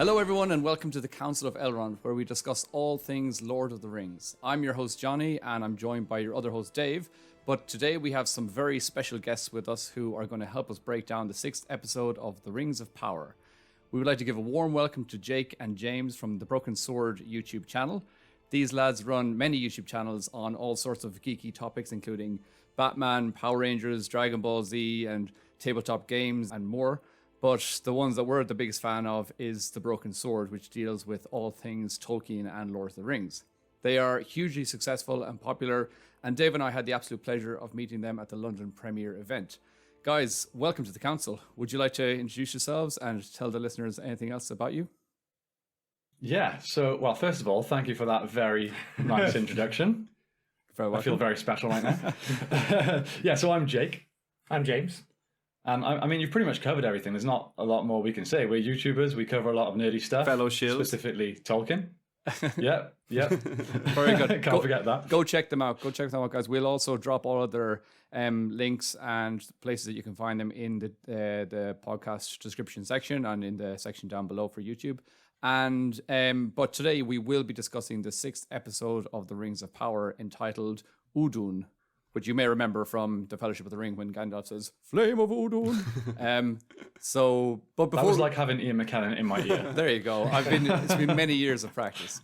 Hello everyone and welcome to the Council of Elrond, where we discuss all things Lord of the Rings. I'm your host Johnny and I'm joined by your other host Dave, but today we have some very special guests with us who are going to help us break down the 6th episode of The Rings of Power. We would like to give a warm welcome to Jake and James from the Broken Sword YouTube channel. These lads run many YouTube channels on all sorts of geeky topics, including Batman, Power Rangers, Dragon Ball Z, and tabletop games and more. But the ones that we're the biggest fan of is The Broken Sword, which deals with all things Tolkien and Lord of the Rings. They are hugely successful and popular, and Dave and I had the absolute pleasure of meeting them at the London premiere event. Guys, welcome to the council. Would you like to introduce yourselves and tell the listeners anything else about you? Yeah, well, first of all, thank you for that very nice introduction. I feel very special right now. Yeah, so I'm Jake. I'm James. And I mean, you've pretty much covered everything. There's not a lot more we can say. We're YouTubers. We cover a lot of nerdy stuff. Fellow Shield. Specifically Tolkien. Yep. Very good. Can't forget that. Go check them out. Guys. We'll also drop all of their links and places that you can find them in the podcast description section and in the section down below for YouTube. And but today we will be discussing the 6th episode of The Rings of Power entitled Udun, which you may remember from the Fellowship of the Ring when Gandalf says "Flame of Udun." But before that was like having Ian McKellen in my ear. There you go. It's been many years of practice.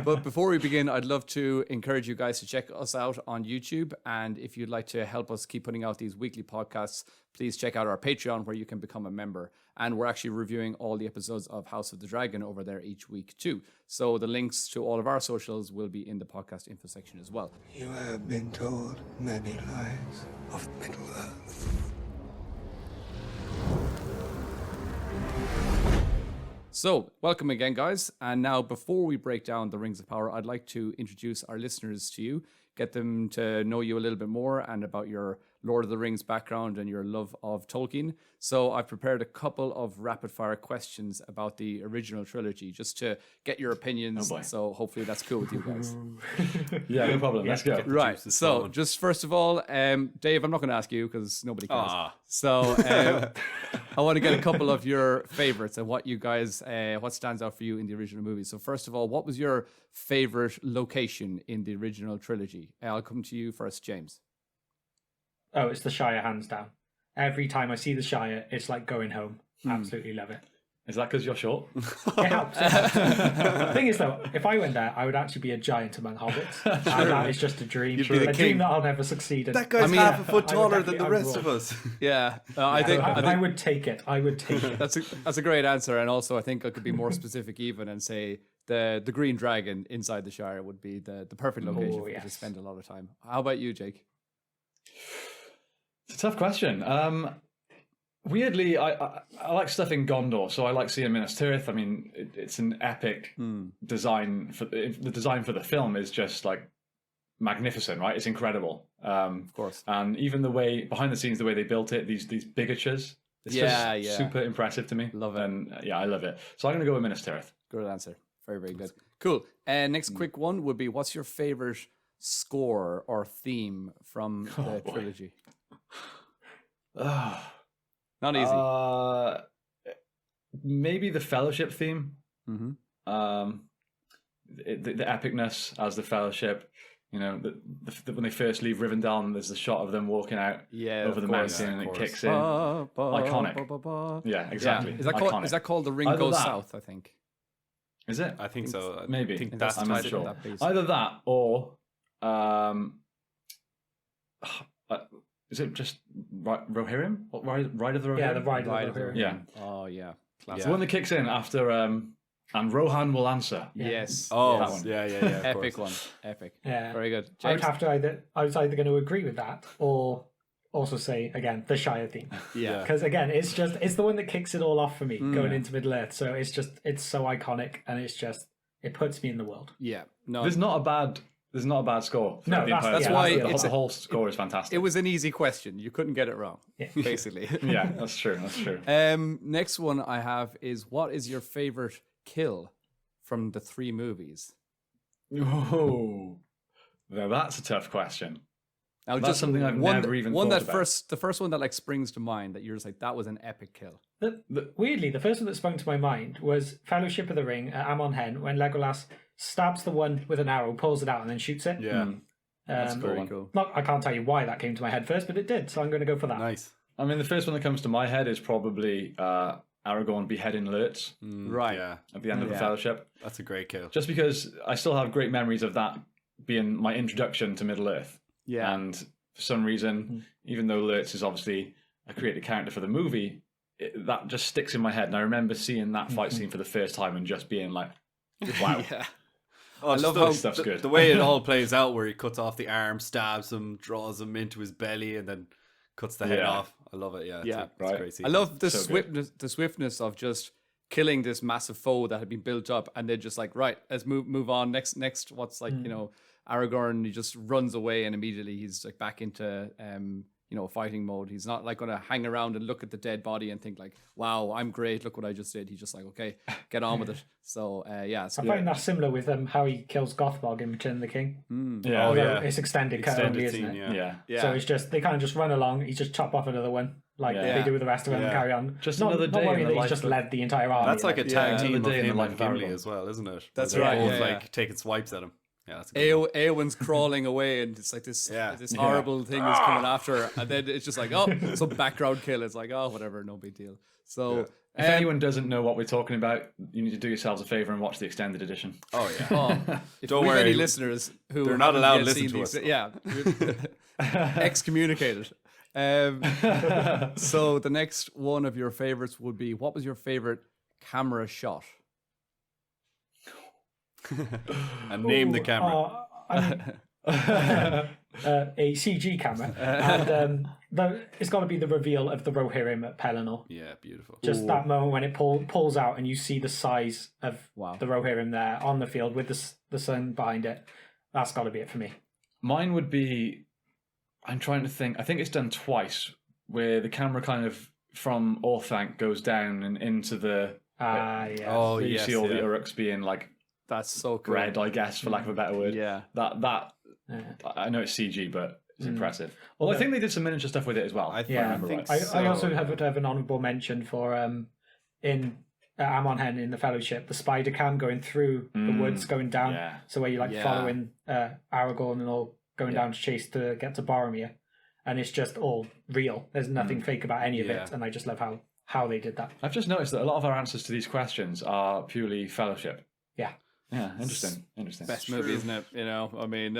But before we begin, I'd love to encourage you guys to check us out on YouTube. And if you'd like to help us keep putting out these weekly podcasts, please check out our Patreon where you can become a member. And we're actually reviewing all the episodes of House of the Dragon over there each week too. So the links to all of our socials will be in the podcast info section as well. You have been told many lies of Middle-earth. So, welcome again, guys. And now, before we break down The Rings of Power, I'd like to introduce our listeners to you, get them to know you a little bit more and about your Lord of the Rings background and your love of Tolkien. So I've prepared a couple of rapid-fire questions about the original trilogy, just to get your opinions. Oh, so hopefully that's cool with you guys. Yeah, no problem. Let's go. Right. So just first of all, Dave, I'm not going to ask you because nobody cares. So I want to get a couple of your favorites and what you guys, what stands out for you in the original movie. So first of all, what was your favorite location in the original trilogy? I'll come to you first, James. Oh, it's the Shire, hands down. Every time I see the Shire, it's like going home. Absolutely love it. Is that because you're short? It helps. The thing is, though, if I went there, I would actually be a giant among hobbits. And that is just a dream. You'd be the a king. dream that I'll never succeed in. That guy's half a foot taller than the rest of us. Yeah, I would take it. That's a great answer, and also I think I could be more specific even and say the Green Dragon inside the Shire would be the perfect location for you to spend a lot of time. How about you, Jake? It's a tough question. Weirdly, I like stuff in Gondor, so I like seeing Minas Tirith. I mean, it's an epic design. The design for the film is just like magnificent, right? It's incredible. Of course. And even the way behind the scenes, the way they built it, these bigatures, it's just super impressive to me. Love it. And I love it. So I'm going to go with Minas Tirith. Good answer. Very, very good. Cool. Next quick one would be, what's your favorite score or theme from the trilogy? Not easy. Maybe the Fellowship theme. Mm-hmm. The epicness as the Fellowship. You know, when they first leave Rivendell, there's the shot of them walking out over the mountain, and it kicks in. Iconic. Yeah, exactly. Yeah. Is that called The Ring Goes South? I think. Is it? I think so. Maybe. I think that's I'm not sure. Either that or is it just Rohirrim? Ride of the Rohirrim? Yeah, the Ride of the Rohirrim. Yeah. Oh, yeah. Classic. The one that kicks in after and Rohan will answer. Yes. Oh, yes. Yeah. Epic one. Epic. Yeah. Very good. I would have to I was either going to agree with that or also say, again, the Shire theme. Yeah. Because, again, it's the one that kicks it all off for me going into Middle-earth. So it's so iconic and it puts me in the world. Yeah. No. There's not a bad score. No, that's why the whole score is fantastic. It was an easy question. You couldn't get it wrong, basically. Yeah, that's true. Next one I have is, what is your favorite kill from the 3 movies? Oh, now that's a tough question. Now, That's just something I've one, never even one thought that about. the first one that like springs to mind that you're just like that was an epic kill. Weirdly, the first one that sprung to my mind was Fellowship of the Ring at Amon Hen when Legolas stabs the one with an arrow, pulls it out, and then shoots it. Yeah. That's a cool Very one. cool. I can't tell you why that came to my head first, but it did, so I'm going to go for that. Nice. I mean, the first one that comes to my head is probably Aragorn beheading Lurtz Right. Yeah. at the end of the Yeah. Fellowship. That's a great kill. Just because I still have great memories of that being my introduction to Middle Earth. Yeah. And for some reason, even though Lurtz is obviously a created character for the movie, that just sticks in my head. And I remember seeing that fight scene for the first time and just being like, wow. Yeah. Oh, I love That how stuff's good. the way it all plays out, where he cuts off the arm, stabs him, draws him into his belly, and then cuts the head Yeah. off. I love it. Yeah, Yeah. it's a Right. great scene. I love the So good. swiftness of just killing this massive foe that had been built up, and then just like, right, let's move on. Next, what's like, Aragorn, he just runs away, and immediately he's like back into fighting mode. He's not like going to hang around and look at the dead body and think like, wow, I'm great, look what I just did. He's just like, okay, get on with it. So so I find that similar with how he kills Gothmog in Return of the King. Yeah. Although yeah. it's extended cut Extended only, isn't scene, it? yeah. Yeah. yeah. So it's just they kind of just run along. He's just chop off another one, like Yeah. they do with the rest of them, and Yeah. carry on. Just not, another not day worrying in the that he's life just of- led the entire army. That's like a tag Yeah. team Another of day in him the and life of Gimli Aragorn. as well, isn't it? That's They're right, both yeah, like yeah. taking swipes at him. Yeah, that's a good one. Eowyn's crawling away, and it's like this horrible thing is coming after her, and then it's just like, oh, some background kill. It's like, oh, whatever, no big deal. So If anyone doesn't know what we're talking about, you need to do yourselves a favor and watch the extended edition. Oh yeah. if Don't we have worry, any listeners who they're not haven't allowed yet to listen seen to these- us. Yeah, excommunicated. So the next one of your favorites would be, what was your favorite camera shot? And name the camera. A CG camera, and it's got to be the reveal of the Rohirrim at Pelennor. Yeah, beautiful. Just that moment when it pulls out and you see the size of Wow. the Rohirrim there on the field with the sun behind it. That's got to be it for me. Mine would be, I'm trying to think, I think it's done twice, where the camera kind of from Orthanc goes down and into the, Yeah. Oh where you yes, see all the yeah. Uruks being like That's so cool. bred, I guess, for lack of a better word. Yeah. That I know it's CG, but it's impressive. Although I think they did some miniature stuff with it as well. I Yeah, remember think right. I also so. have to have an honourable mention for in Amon Hen in the Fellowship, the spider cam going through the woods, going down. yeah. So where you like Yeah. following Aragorn and all going down to chase to get to Boromir, and it's just all real. There's nothing fake about any of Yeah. it, and I just love how they did that. I've just noticed that a lot of our answers to these questions are purely Fellowship. Yeah. Yeah, interesting. Best movie, isn't it? I mean,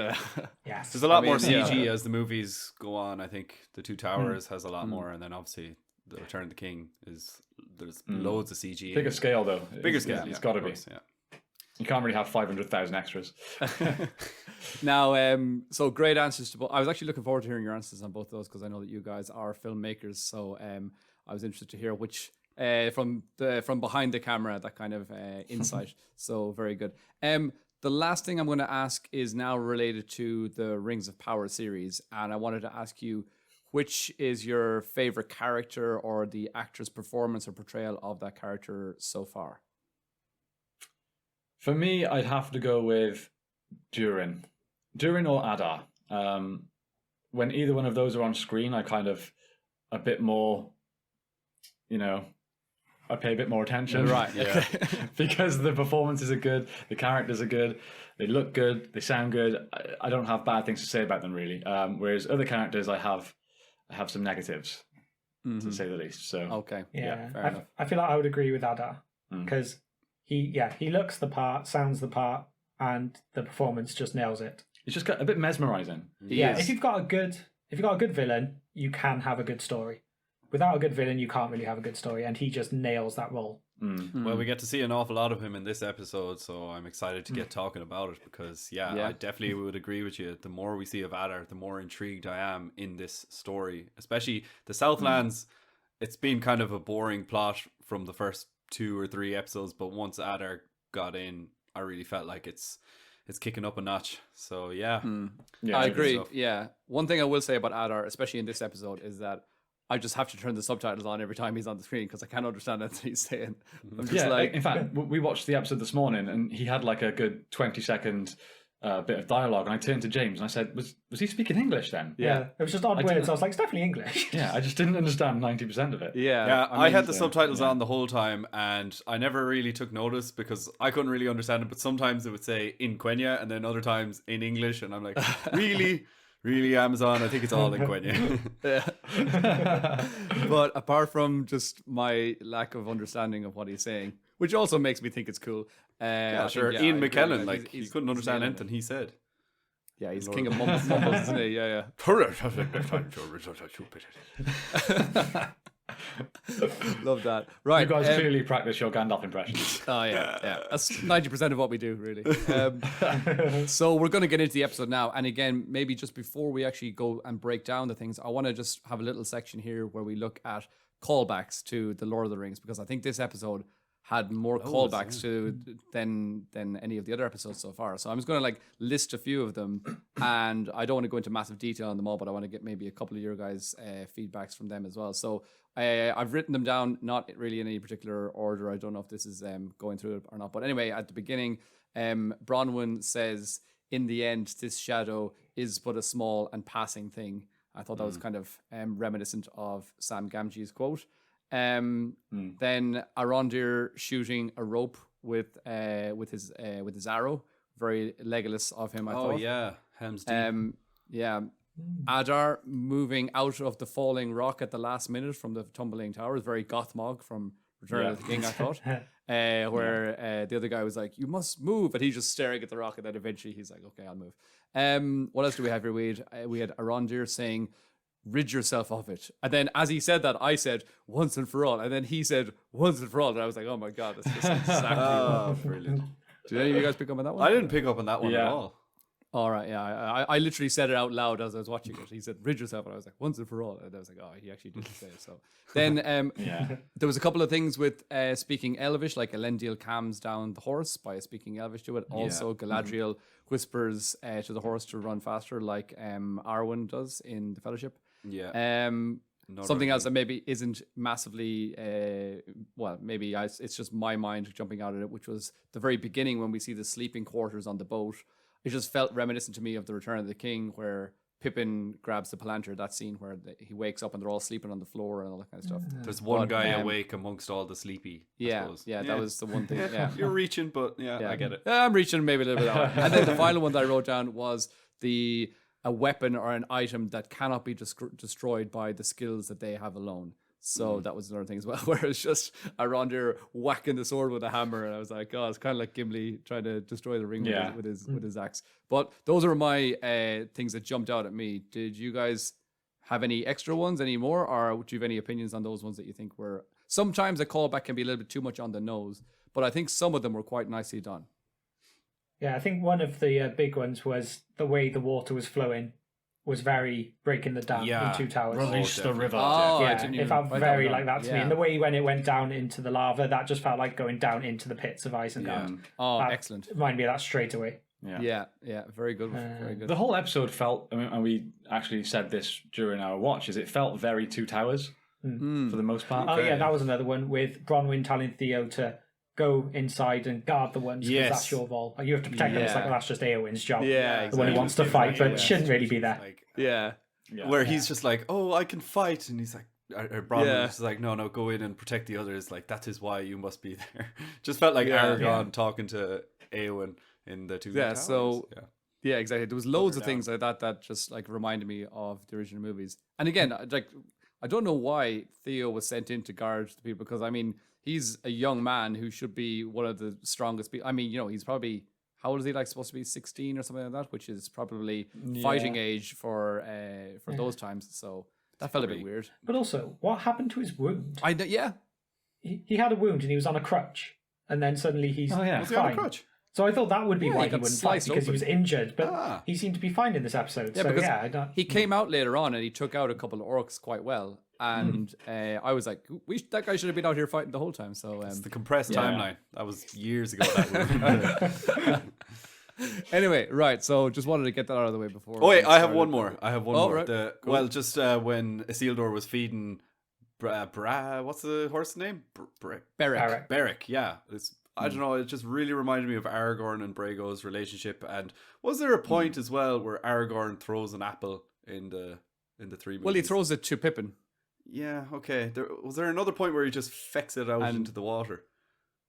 Yes. There's a lot I mean, more CG yeah. as the movies go on. I think The Two Towers has a lot more, and then obviously The Return of the King there's loads of CG. Bigger scale though. Bigger scale. It's yeah, got to of be. course, Yeah. You can't really have 500,000 extras. now, so great answers to both. I was actually looking forward to hearing your answers on both of those because I know that you guys are filmmakers. So I was interested to hear which from behind the camera, that kind of insight. So very good. The last thing I'm going to ask is now related to the Rings of Power series, and I wanted to ask you, which is your favorite character or the actor's performance or portrayal of that character so far? For me, I'd have to go with Durin or Adar. When either one of those are on screen, I kind of a bit more, I pay a bit more attention. Right. Yeah. Because the performances are good, the characters are good, they look good, they sound good. I don't have bad things to say about them really. Whereas other characters, I have some negatives, to say the least. So Okay. Yeah, fair enough. I feel like I would agree with Adar Mm. because he looks the part, sounds the part, and the performance just nails it. it's just got a bit mesmerizing. Yes. If you've got a good villain, you can have a good story. Without a good villain, you can't really have a good story, and he just nails that role. Well, we get to see an awful lot of him in this episode, so I'm excited to get talking about it because, Yeah. I definitely would agree with you. The more we see of Adar, the more intrigued I am in this story, especially the Southlands. It's been kind of a boring plot from the first 2 or 3 episodes, but once Adar got in, I really felt like it's kicking up a notch. So yeah, Yeah, I it's good agree. stuff. Yeah. One thing I will say about Adar, especially in this episode, is that I just have to turn the subtitles on every time he's on the screen because I can't understand anything he's saying. I'm just Yeah, like, in fact, we watched the episode this morning, and he had like a good 20-second bit of dialogue, and I turned to James and I said, "Was he speaking English then?" Yeah. It was just odd words. I was like, it's definitely English. Yeah, I just didn't understand 90% of it. Yeah, I mean, had the subtitles on the whole time, and I never really took notice because I couldn't really understand it. But sometimes it would say in Quenya, and then other times in English, and I'm like, really, Amazon? I think it's all in Quenya. But apart from just my lack of understanding of what he's saying, which also makes me think it's cool. Yeah, sure. I Ian agree McKellen, with that. like he couldn't understand anything he said. Yeah, he's king of mumbles, isn't he? Yeah. Love that. Right. You guys clearly practice your Gandalf impressions. Oh, yeah. That's 90% of what we do, really. So we're going to get into the episode now. And again, maybe just before we actually go and break down the things, I want to just have a little section here where we look at callbacks to the Lord of the Rings, because I think this episode had more callbacks to than any of the other episodes so far. So I'm just going to like list a few of them, and I don't want to go into massive detail on them all, but I want to get maybe a couple of your guys' feedbacks from them as well. So I've written them down, not really in any particular order. I don't know if this is going through it or not, but anyway, at the beginning, Bronwyn says, "In the end, this shadow is but a small and passing thing." I thought that was kind of reminiscent of Sam Gamgee's quote. Then Arondir shooting a rope with his arrow, very Legolas of him. I thought. Oh yeah, Helm's Deep. Yeah. Adar moving out of the falling rock at the last minute from the tumbling towers, very Gothmog from Return of the King. I thought, where the other guy was like, "You must move," but he's just staring at the rock, and then eventually he's like, "Okay, I'll move." What else do we have here? We had Arondir saying, "Rid yourself of it." And then as he said that, I said, "Once and for all." And then he said, "Once and for all." And I was like, oh my God, that's just exactly what. Brilliant. Did any of you guys pick up on that one? I didn't pick up on that one at all. All right, yeah. I literally said it out loud as I was watching it. He said, "Rid yourself." And I was like, "Once and for all." And I was like, oh, he actually didn't say it. So then there was a couple of things with speaking Elvish, like Elendil calms down the horse by speaking Elvish to it. Also, Galadriel whispers to the horse to run faster, like Arwen does in the Fellowship. Yeah. Something else that maybe isn't massively, maybe it's just my mind jumping out at it, which was the very beginning when we see the sleeping quarters on the boat. It just felt reminiscent to me of the Return of the King, where Pippin grabs the Palantir, that scene where he wakes up and they're all sleeping on the floor and all that kind of stuff. There's one guy awake amongst all the sleepy. Yeah, that was the one thing. Yeah, You're reaching, but I get it. I'm reaching maybe a little bit out. And then the final one that I wrote down was a weapon or an item that cannot be destroyed by the skills that they have alone. So that was another thing as well, where it's just Arondir whacking the sword with a hammer, and I was like, oh, it's kind of like Gimli trying to destroy the ring with his axe. But those are my things that jumped out at me. Did you guys have any extra ones, any more, or do you have any opinions on those ones that you think were... Sometimes a callback can be a little bit too much on the nose, but I think some of them were quite nicely done. Yeah, I think one of the big ones was the way the water was flowing was very breaking the dam in Two Towers. Release the river. Oh, yeah, it felt very like that to me. And the way when it went down into the lava, that just felt like going down into the pits of Isengard. Yeah. Oh, excellent. Reminded me of that straight away. Yeah, very good. Very good. The whole episode felt, and we actually said this during our watch, it felt very Two Towers for the most part. Oh, yeah, that was another one with Bronwyn telling Theo to go inside and guard the ones because that's your role. You have to protect them. It's like, well, that's just Eowyn's job. Yeah, the one who wants to fight, but shouldn't really be there. Where he's just like, oh, I can fight, and he's like, or Bronwyn's just like, no, go in and protect the others. Like, that is why you must be there. Just felt like Aragorn talking to Eowyn in the Two Towers. Yeah, exactly. There was loads of things like that just like reminded me of the original movies. And again, like, I don't know why Theo was sent in to guard the people, because I mean, he's a young man who should be one of the strongest people. I mean, he's probably, how old is he, like supposed to be 16 or something like that, which is probably fighting age for those times. So that felt a bit weird. But also, what happened to his wound? He had a wound and he was on a crutch, and then suddenly he's fine. Was he on a crutch? So I thought that would be why he wouldn't fight, because he open. Was injured, but he seemed to be fine in this episode. Yeah, so because he came out later on and he took out a couple of orcs quite well. And I was like, that guy should have been out here fighting the whole time. So it's the compressed timeline. That was years ago. That Anyway, right. So just wanted to get that out of the way before. Oh wait, I have one more. Right. Cool. Well, just when Isildur was feeding what's the horse's name? Beric. Beric. Yeah, I don't know, it just really reminded me of Aragorn and Brago's relationship. And was there a point as well where Aragorn throws an apple in the three movies? Well, he throws it to Pippin. Yeah, okay. Was there another point where he just fecks it out into the water?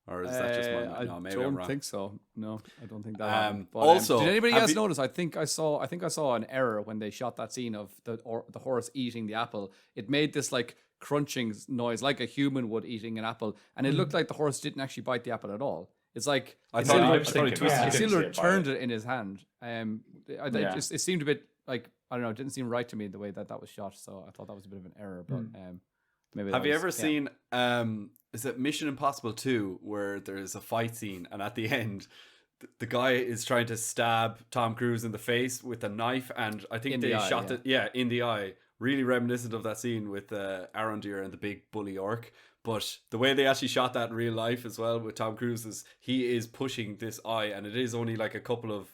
Or is that just my... No, maybe I'm don't wrong. think so. No, I don't think that happened. But, also, did anybody else notice? I think I saw an error when they shot that scene of the horse eating the apple. It made this like crunching noise, like a human would eating an apple, and it looked like the horse didn't actually bite the apple at all. It's like I thought he twisted it. Isildur turned it in his hand. It seemed a bit like, I don't know, it didn't seem right to me the way that was shot. So I thought that was a bit of an error. But maybe. Have you ever seen? Is it Mission Impossible 2 where there's a fight scene and at the end the guy is trying to stab Tom Cruise in the face with a knife, and I think they shot it in the eye. Really reminiscent of that scene with Arondir and the big bully orc. But the way they actually shot that in real life as well with Tom Cruise is he is pushing this eye, and it is only like a couple of,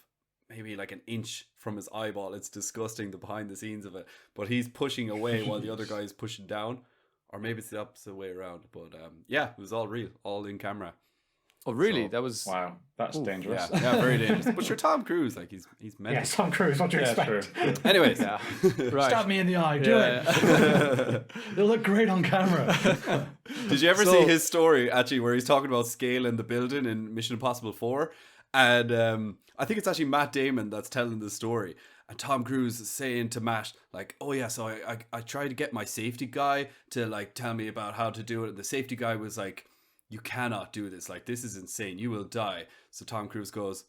maybe like an inch from his eyeball. It's disgusting, the behind the scenes of it. But he's pushing away while the other guy is pushing down. Or maybe it's the opposite way around. But yeah, it was all real, all in camera. Oh, really? That was... Wow, that's dangerous. Yeah, very dangerous. But you're Tom Cruise, like he's mental. Yeah, Tom Cruise, what do you expect? True. Anyways. Right. Stab me in the eye, do it. It'll look great on camera. Did you ever see his story, actually, where he's talking about scaling the building in Mission Impossible 4? And I think it's actually Matt Damon that's telling the story. And Tom Cruise is saying to Matt, like, oh yeah, so I tried to get my safety guy to like tell me about how to do it. And the safety guy was like, you cannot do this. Like, this is insane. You will die. So Tom Cruise goes,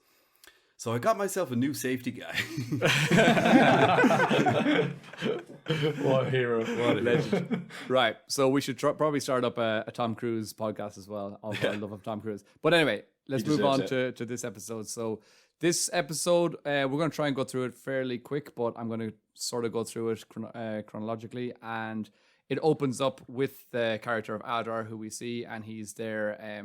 so I got myself a new safety guy. What a hero. What a legend. Right. So we should probably start up a Tom Cruise podcast as well. Of our love of Tom Cruise. But anyway, let's move on to this episode. So this episode, we're going to try and go through it fairly quick, but I'm going to sort of go through it chronologically. And it opens up with the character of Adar, who we see, and he's there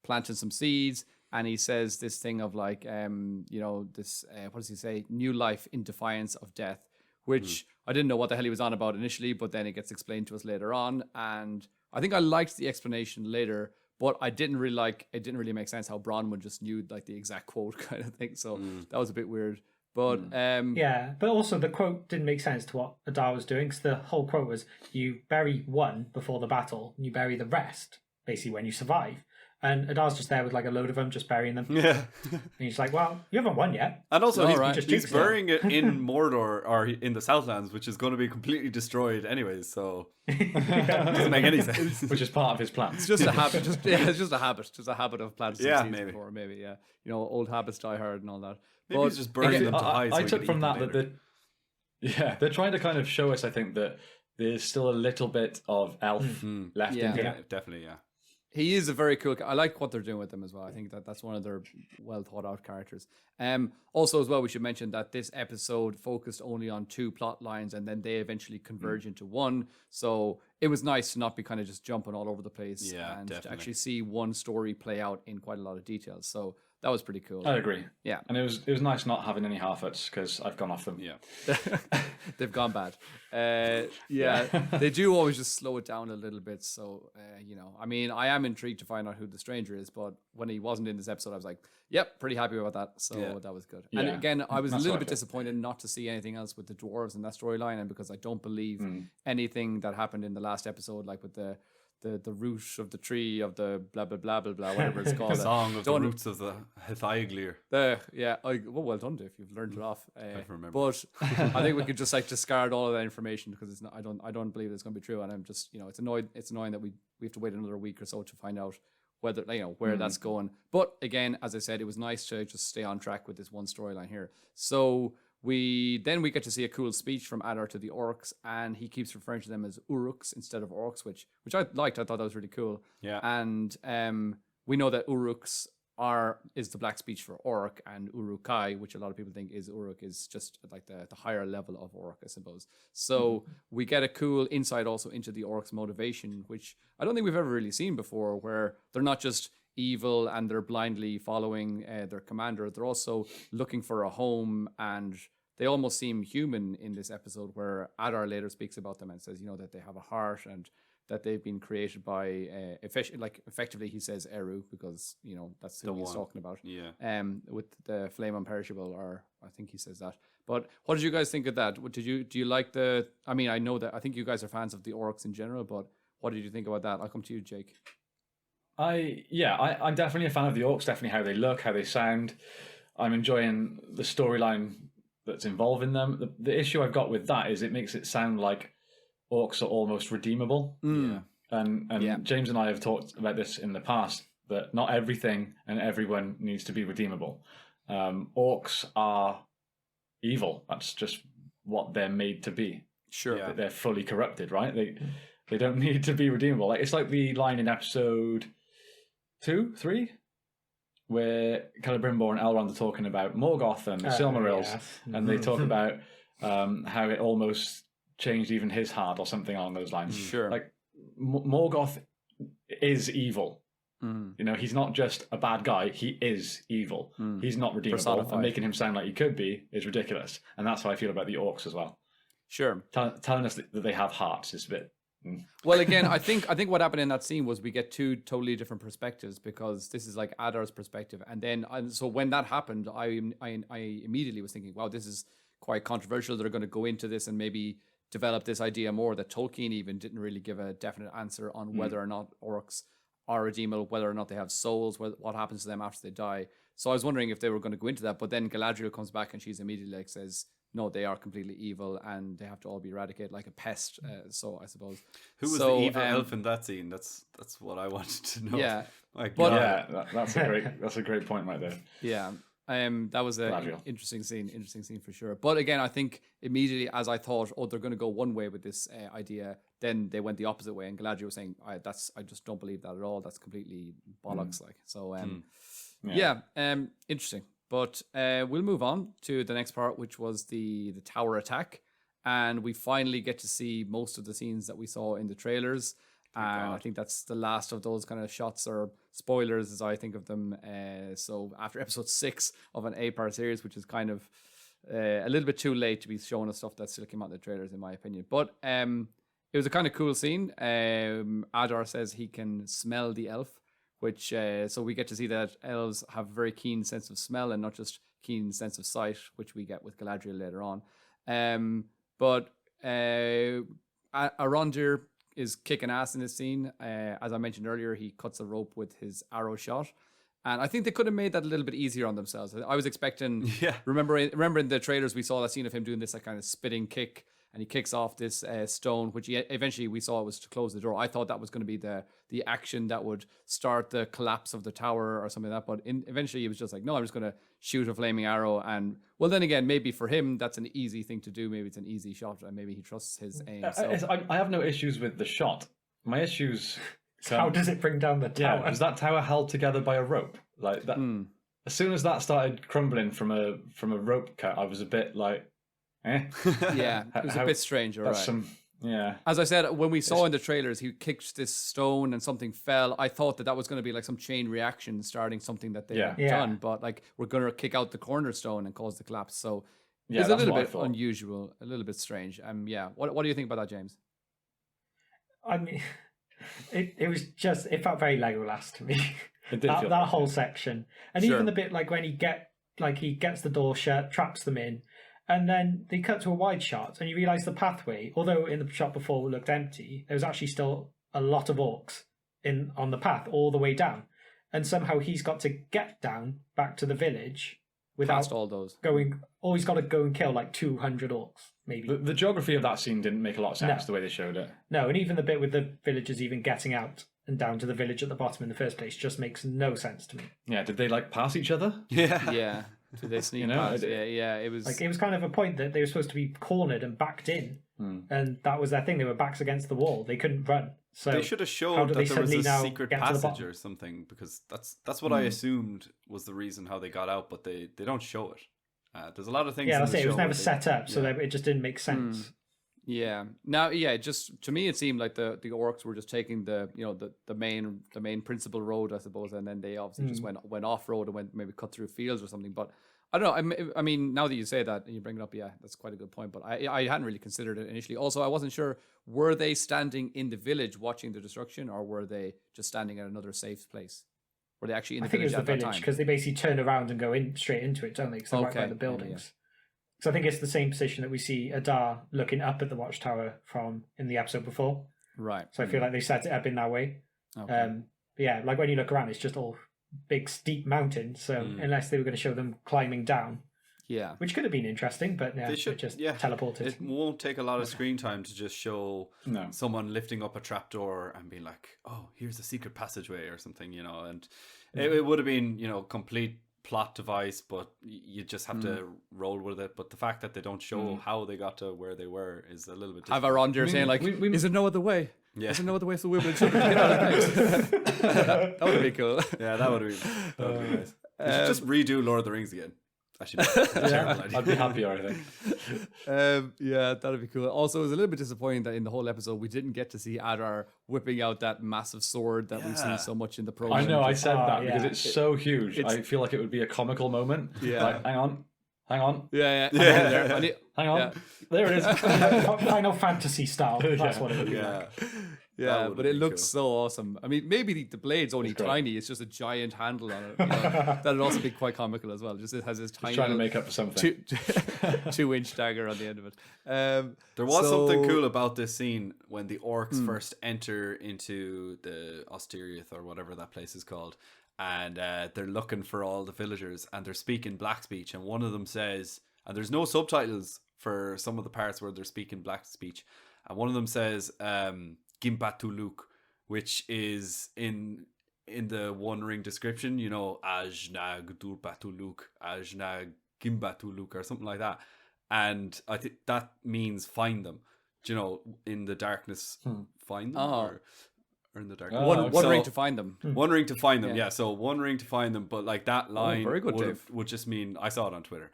planting some seeds. And he says this thing of like, this, what does he say? New life in defiance of death, which I didn't know what the hell he was on about initially, but then it gets explained to us later on. And I think I liked the explanation later, but it didn't really make sense how Bronwyn just knew like the exact quote kind of thing. So that was a bit weird. But yeah, but also the quote didn't make sense to what Adar was doing, because the whole quote was, you bury one before the battle, and you bury the rest, basically, when you survive. And Adar's just there with like a load of them, just burying them. Yeah. And he's like, well, you haven't won yet. And also, Just he's burying it in Mordor or in the Southlands, which is going to be completely destroyed anyways. So it doesn't make any sense. Which is part of his plan. it's just a habit. It's just a habit of planting Yeah, seeds maybe. before, maybe. Yeah, old habits die hard and all that. Maybe he's just burning them to hide. I took from that they're trying to kind of show us, I think, that there's still a little bit of elf left in him. Yeah, definitely, yeah. He is a very cool. I like what they're doing with him as well. I think that's one of their well thought out characters. Also, as well, we should mention that this episode focused only on 2 plot lines, and then they eventually converge into one. So it was nice to not be kind of just jumping all over the place, and definitely. to actually see one story play out in quite a lot of details. So that was pretty cool. I agree. Yeah, and it was nice not having any half-ups, because I've gone off them. Yeah. They've gone bad. They do always just slow it down a little bit. So, I mean, I am intrigued to find out who the stranger is, but when he wasn't in this episode, I was like, yep, pretty happy about that. So that was good. And again, I was a little bit disappointed not to see anything else with the dwarves in that storyline, and because I don't believe anything that happened in the last episode, like with the root of the tree of the blah blah blah blah blah, whatever it's called. The song of the roots of the Hithaiglir. Well done, Dave. You've learned it off. I remember. But I think we could just like discard all of that information, because it's not. I don't believe it's going to be true, and I'm just it's annoying that we have to wait another week or so to find out whether where that's going. But again, as I said, it was nice to just stay on track with this one storyline here. So we get to see a cool speech from Adar to the orcs, and he keeps referring to them as uruks instead of orcs, which I liked. I thought that was really cool. Yeah. And we know that uruks is the black speech for orc, and urukai, which a lot of people think is uruk, is just like the higher level of orc, I suppose. So we get a cool insight also into the orcs' motivation, which I don't think we've ever really seen before, where they're not just evil and they're blindly following their commander. They're also looking for a home, and they almost seem human in this episode, where Adar later speaks about them and says, that they have a heart and that they've been created by effectively he says Eru, because that's who he's talking about. Yeah. With the flame unperishable, or I think he says that. But what did you guys think of that? Do you like the? I mean, I know that I think you guys are fans of the orcs in general, but what did you think about that? I'll come to you, Jake. I'm definitely a fan of the orcs. Definitely how they look, how they sound. I'm enjoying the storyline that's involved in them. The issue I've got with that is it makes it sound like orcs are almost redeemable. Yeah. And James and I have talked about this in the past, that not everything and everyone needs to be redeemable. Orcs are evil. That's just what they're made to be. Sure. Yeah. They're fully corrupted, right? They don't need to be redeemable. Like, it's like the line in episode 2, 3, where Celebrimbor and Elrond are talking about Morgoth and the Silmarils, and they talk about how it almost changed even his heart or something along those lines. Sure. Like, Morgoth is evil. He's not just a bad guy, he is evil. He's not redeemable. Personified. And making him sound like he could be is ridiculous. And that's how I feel about the orcs as well. Sure. Telling us that they have hearts is a bit... Well, again, I think what happened in that scene was we get two totally different perspectives, because this is like Adar's perspective, and then so when that happened, I immediately was thinking, wow, this is quite controversial. They're going to go into this and maybe develop this idea more, that Tolkien even didn't really give a definite answer on whether or not orcs are redeemable, whether or not they have souls, what happens to them after they die. So I was wondering if they were going to go into that, but then Galadriel comes back and she's immediately like says, no, they are completely evil and they have to all be eradicated like a pest. So I suppose. Who was the evil elf in that scene? That's what I wanted to know. Yeah, But that's a great point right there. Yeah, that was an interesting scene for sure. But again, I think immediately as I thought, they're going to go one way with this idea, then they went the opposite way, and Galadriel was saying, I just don't believe that at all. That's completely bollocks. Like so. Interesting. But we'll move on to the next part, which was the tower attack. And we finally get to see most of the scenes that we saw in the trailers. And I think that's the last of those kind of shots or spoilers, as I think of them. So after episode 6 of an 8-part series, which is kind of a little bit too late to be showing us stuff that still came out in the trailers, in my opinion. But it was a kind of cool scene. Adar says he can smell the elf, which so we get to see that elves have a very keen sense of smell and not just keen sense of sight, which we get with Galadriel later on. But Arondir is kicking ass in this scene. As I mentioned earlier, he cuts a rope with his arrow shot. And I think they could have made that a little bit easier on themselves. I was expecting, remember in the trailers, we saw that scene of him doing this like kind of spitting kick, and he kicks off this stone, which eventually we saw was to close the door. I thought that was going to be the action that would start the collapse of the tower or something like that. But eventually he was just like, no, I'm just going to shoot a flaming arrow. And well, then again, maybe for him, that's an easy thing to do. Maybe it's an easy shot, and maybe he trusts his aim. I have no issues with the shot. My issues... How does it bring down the tower? Yeah, was that tower held together by a rope? Like that. As soon as that started crumbling from a rope cut, I was a bit like, eh. Yeah, it was a bit strange, all right. As I said, when we saw in the trailers, he kicked this stone and something fell. I thought that was going to be like some chain reaction starting something that they had done, but like we're going to kick out the cornerstone and cause the collapse. So it's a little bit unusual, a little bit strange. What do you think about that, James? I mean, it felt very Legolas to me. That whole section, and even the bit like when he gets the door shut, traps them in. And then they cut to a wide shot, and you realise the pathway, although in the shot before it looked empty, there was actually still a lot of orcs on the path all the way down. And somehow he's got to get down back to the village without past all those he's got to go and kill like 200 orcs, maybe. The geography of that scene didn't make a lot of sense the way they showed it. No, and even the bit with the villagers even getting out and down to the village at the bottom in the first place just makes no sense to me. Yeah, did they like pass each other? Yeah. Did they sneak past? Yeah. It was like it was kind of a point that they were supposed to be cornered and backed in, and that was their thing. They were backs against the wall. They couldn't run. So they should have showed that there was a secret passage or something, because that's what I assumed was the reason how they got out, but they don't show it. There's a lot of things. Yeah, that's it. It was never set up, so it just didn't make sense. Yeah. Now, just to me, it seemed like the orcs were just taking the main principal road, I suppose, and then they obviously just went off road and maybe cut through fields or something. But I don't know. I mean, now that you say that and you bring it up, yeah, that's quite a good point. But I hadn't really considered it initially. Also, I wasn't sure, were they standing in the village watching the destruction, or were they just standing at another safe place? Were they actually in the village at that time? I think it was the village, because they basically turn around and go in straight into it, don't they? Because they're right by the buildings. So I think it's the same position that we see Adar looking up at the watchtower from in the episode before. Right. So I feel like they set it up in that way. Okay. But yeah, like when you look around, it's just all big steep mountains. So unless they were going to show them climbing down, which could have been interesting, but yeah, they should just teleported. It won't take a lot of screen time to just show someone lifting up a trapdoor and being like, "Oh, here's a secret passageway" or something, you know. And it would have been, you know, complete plot device, but you just have to roll with it. But the fact that they don't show how they got to where they were is a little bit different. Have Arondir saying like, "Is there no other way? Is there no other way for the women to get out of the place?" That would be cool. Yeah, that would be nice. They should just redo Lord of the Rings again. Actually, I'd be happier, I think. Yeah, that'd be cool. Also, it was a little bit disappointing that in the whole episode we didn't get to see Adar whipping out that massive sword that we've seen so much in the program. I know, I said that because it's so huge. I feel like it would be a comical moment. Yeah. Like, hang on. Yeah. Hang on. Yeah. There it is. Final Fantasy style. That's what it would be like. Yeah, but it looks so awesome. I mean, maybe the blade's only tiny. It's just a giant handle on it. You know? That'd also be quite comical as well. Just it has this tiny, trying to make up for something. 2-inch dagger on the end of it. There was something cool about this scene when the orcs first enter into the Osterieth or whatever that place is called, and they're looking for all the villagers, and they're speaking black speech, and one of them says, and there's no subtitles for some of the parts where they're speaking black speech, and one of them says, Gimpatuluk, which is in the One Ring description, you know, Ajnag Durpatuluk, Ajnag Gimbatuluk, or something like that. And I think that means find them. Do you know, in the darkness, find them? Or in the darkness. One ring to find them. One ring to find them, yeah. So one ring to find them, but like that line very good, would just mean, I saw it on Twitter.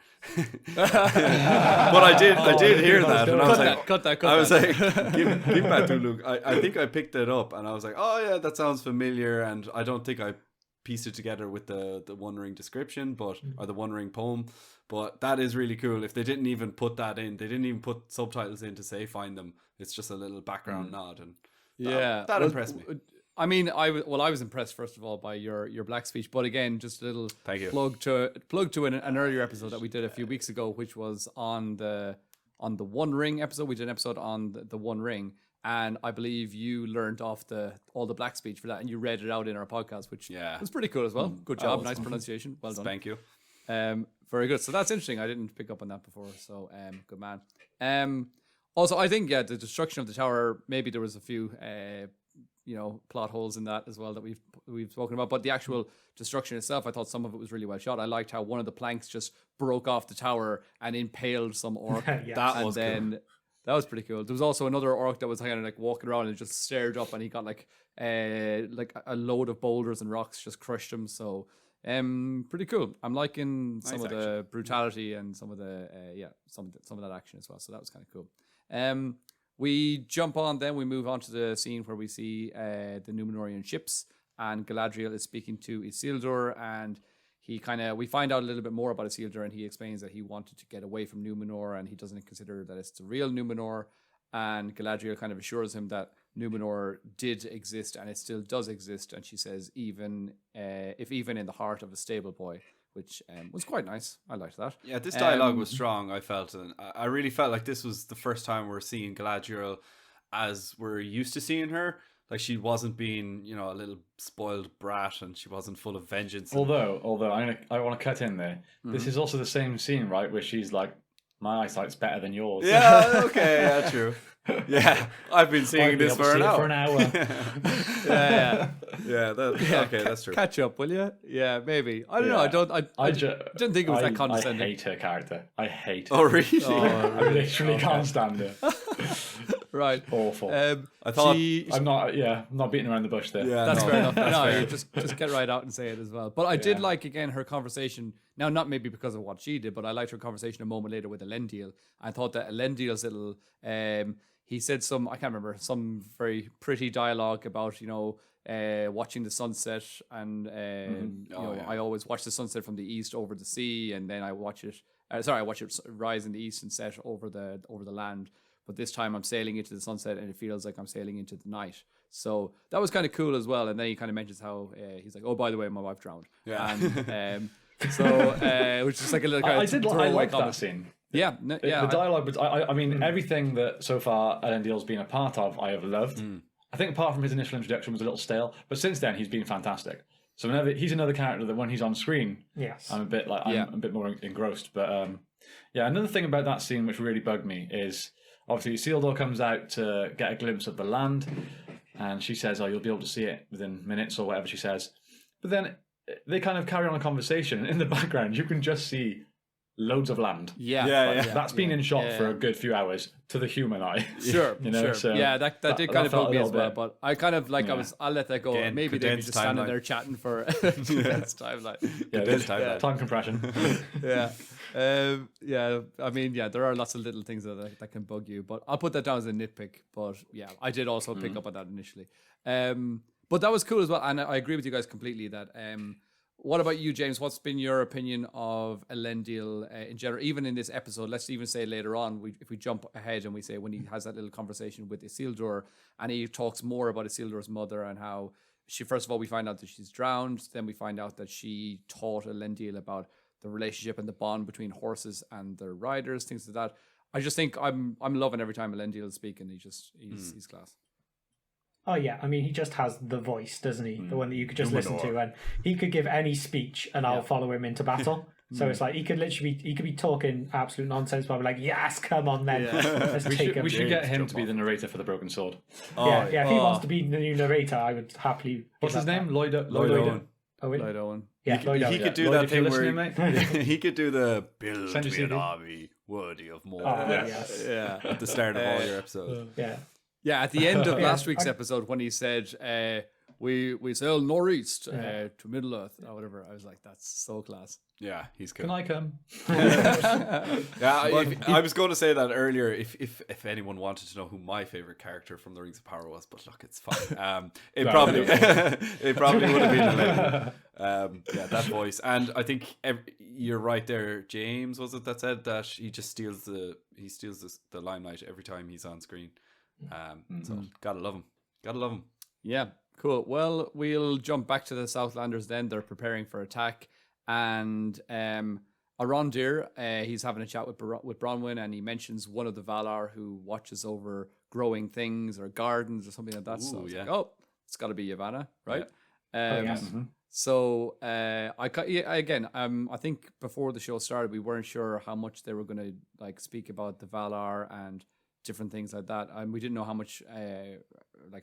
But I did hear that, and I was like, cut that. I was like, give that to Luke. I think I picked it up, and I was like, oh yeah, that sounds familiar, and I don't think I pieced it together with the One Ring description, or the One Ring poem. But that is really cool. If they didn't even put that in, they didn't even put subtitles in to say find them. It's just a little background nod, and that impressed me. I mean, I was impressed first of all by your black speech, but again, just a little plug to an earlier episode that we did a few weeks ago, which was on the One Ring episode. We did an episode on the One Ring, and I believe you learned off all the black speech for that, and you read it out in our podcast, which was pretty cool as well. Good job, nice pronunciation, well done. Thank you. Very good. So that's interesting. I didn't pick up on that before. So good man. Also, I think the destruction of the tower. Maybe there was a few. Plot holes in that as well that we've spoken about. But the actual destruction itself, I thought some of it was really well shot. I liked how one of the planks just broke off the tower and impaled some orc. That was pretty cool. There was also another orc that was kind of like walking around and just stared up, and he got like a load of boulders and rocks just crushed him. So pretty cool. I'm liking some of the brutality and some of the some of that action as well. So that was kind of cool. We jump on, then we move on to the scene where we see the Numenorean ships, and Galadriel is speaking to Isildur, and we find out a little bit more about Isildur, and he explains that he wanted to get away from Numenor, and he doesn't consider that it's the real Numenor, and Galadriel kind of assures him that Numenor did exist, and it still does exist, and she says, even in the heart of a stable boy, which was quite nice. I liked that. Yeah, this dialogue was strong, I felt. And I really felt like this was the first time we're seeing Galadriel as we're used to seeing her. Like, she wasn't being, a little spoiled brat, and she wasn't full of vengeance. Although I want to cut in there. Mm-hmm. This is also the same scene, right, where she's like, my eyesight's better than yours. Yeah, okay, yeah, true. Yeah, I've been seeing this for an hour. Yeah, okay, that's true. Catch up, will you? Yeah, maybe. I don't know. I didn't think it was that condescending. I hate her character. I hate her. Oh, really? I literally can't stand her. Right. Awful. I thought I'm not beating around the bush there. Yeah, that's fair enough. No, just get right out and say it as well. But I did like, again, her conversation. Now, not maybe because of what she did, but I liked her conversation a moment later with Elendil. I thought that Elendil's little, he said some very pretty dialogue about, watching the sunset, and I always watch the sunset from the east over the sea, and then I watch it. I watch it rise in the east and set over the land. But this time I'm sailing into the sunset, and it feels like I'm sailing into the night. So that was kind of cool as well. And then he kind of mentions how he's like, "Oh, by the way, my wife drowned." Yeah. And, which is like a little kind of I like that scene. Yeah, The dialogue, but I mean, everything that so far Arendir's been a part of, I have loved. I think apart from his initial introduction was a little stale, but since then he's been fantastic. So whenever he's another character that when he's on screen, Yes. I'm a bit more engrossed. But another thing about that scene which really bugged me is obviously Isildur comes out to get a glimpse of the land, and she says, "Oh, you'll be able to see it within minutes," or whatever she says. But then they kind of carry on a a in the background. You can just see loads of land. That's been in shot for a good few hours to the human eye. Sure, sure. So that did kind of bug me as well. But I kind of like I'll let that go. Again, maybe they'd be just standing timeline. there chatting for condensed timeline. Yeah, it is time compression. I mean, there are lots of little things that can bug you, but I'll put that down as a nitpick. But yeah, I did also pick up on that initially. But that was cool as well, and I agree with you guys completely that. What about you, James? What's been your opinion of Elendil in general? Even in this episode, let's even say later on, if we jump ahead and we say when he has that little conversation with Isildur, and he talks more about Isildur's mother and how she, first of all, we find out that she's drowned. Then we find out that she taught Elendil about the relationship and the bond between horses and their riders, things like that. I just think I'm loving every time Elendil is speaking. He's class. Oh yeah, I mean he just has the voice, doesn't he? The one that you could just listen to, and he could give any speech, and I'll follow him into battle. So it's like he could be talking absolute nonsense, but I'll be like, yes, come on then, let's take him. We should get him to be the narrator for the Broken Sword. If he wants to be the new narrator, I would happily. What's his name? Lloyd Owen. Oh, really? Lloyd Owen. Yeah, He could do Lloyd, that if you're thing listening, where mate. he could do the build Send your me an CV. army worthy of more. Yes. At the start of all your episodes. Yeah. Yeah, at the end of last week's episode, when he said, we sail northeast to Middle Earth, or whatever, I was like, that's so class. Yeah, he's good. Can I come? I was going to say that earlier if anyone wanted to know who my favorite character from the Rings of Power was, but look, it's fine. It probably would have been Elendil. That voice, and I think you're right there. James, was it that said that he just steals the limelight every time he's on screen? So gotta love him. Yeah, cool. Well, we'll jump back to the Southlanders then. They're preparing for attack, and Arondir, he's having a chat with Bronwyn, and he mentions one of the Valar who watches over growing things or gardens or something like that. So it's like, it's got to be Yavanna, right? Yes. So I think before the show started, we weren't sure how much they were going to like speak about the Valar and different things like that, and we didn't know how much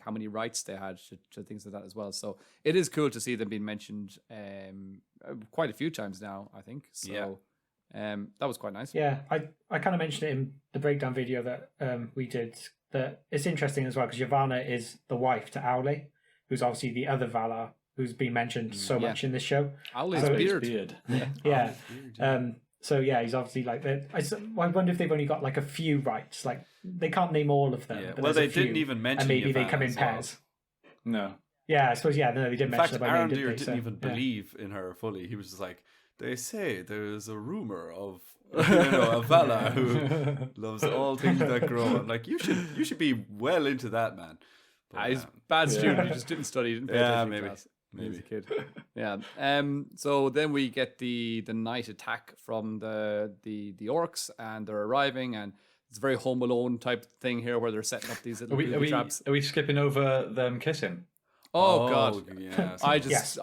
how many rights they had to things like that as well. So it is cool to see them being mentioned quite a few times now, I think. So that was quite nice. Yeah, I kind of mentioned it in the breakdown video that we did, that it's interesting as well because Yavanna is the wife to Aule, who's obviously the other Valar who's been mentioned so much in this show. Aule's beard. Yeah. So yeah, he's obviously like. I wonder if they've only got like a few rights. Like they can't name all of them. Yeah. But Well, there's they a few, didn't even mention. and maybe they Yavanna come in as well. pairs. No. Yeah, I suppose. Yeah, no, they didn't In mention fact, it by name, Arondir did didn't they? even So, believe in her fully. He was just like, they say there's a rumor of a Valar who loves all things that grow. I'm like, you should be well into that, man. But, He's a bad student. He just didn't study. Didn't pay attention in class. He was a kid. Yeah. So then we get the night attack from the orcs, and they're arriving, and it's a very Home Alone type thing here where they're setting up these little booby traps. Are we skipping over them kissing? Oh God! Yeah. I just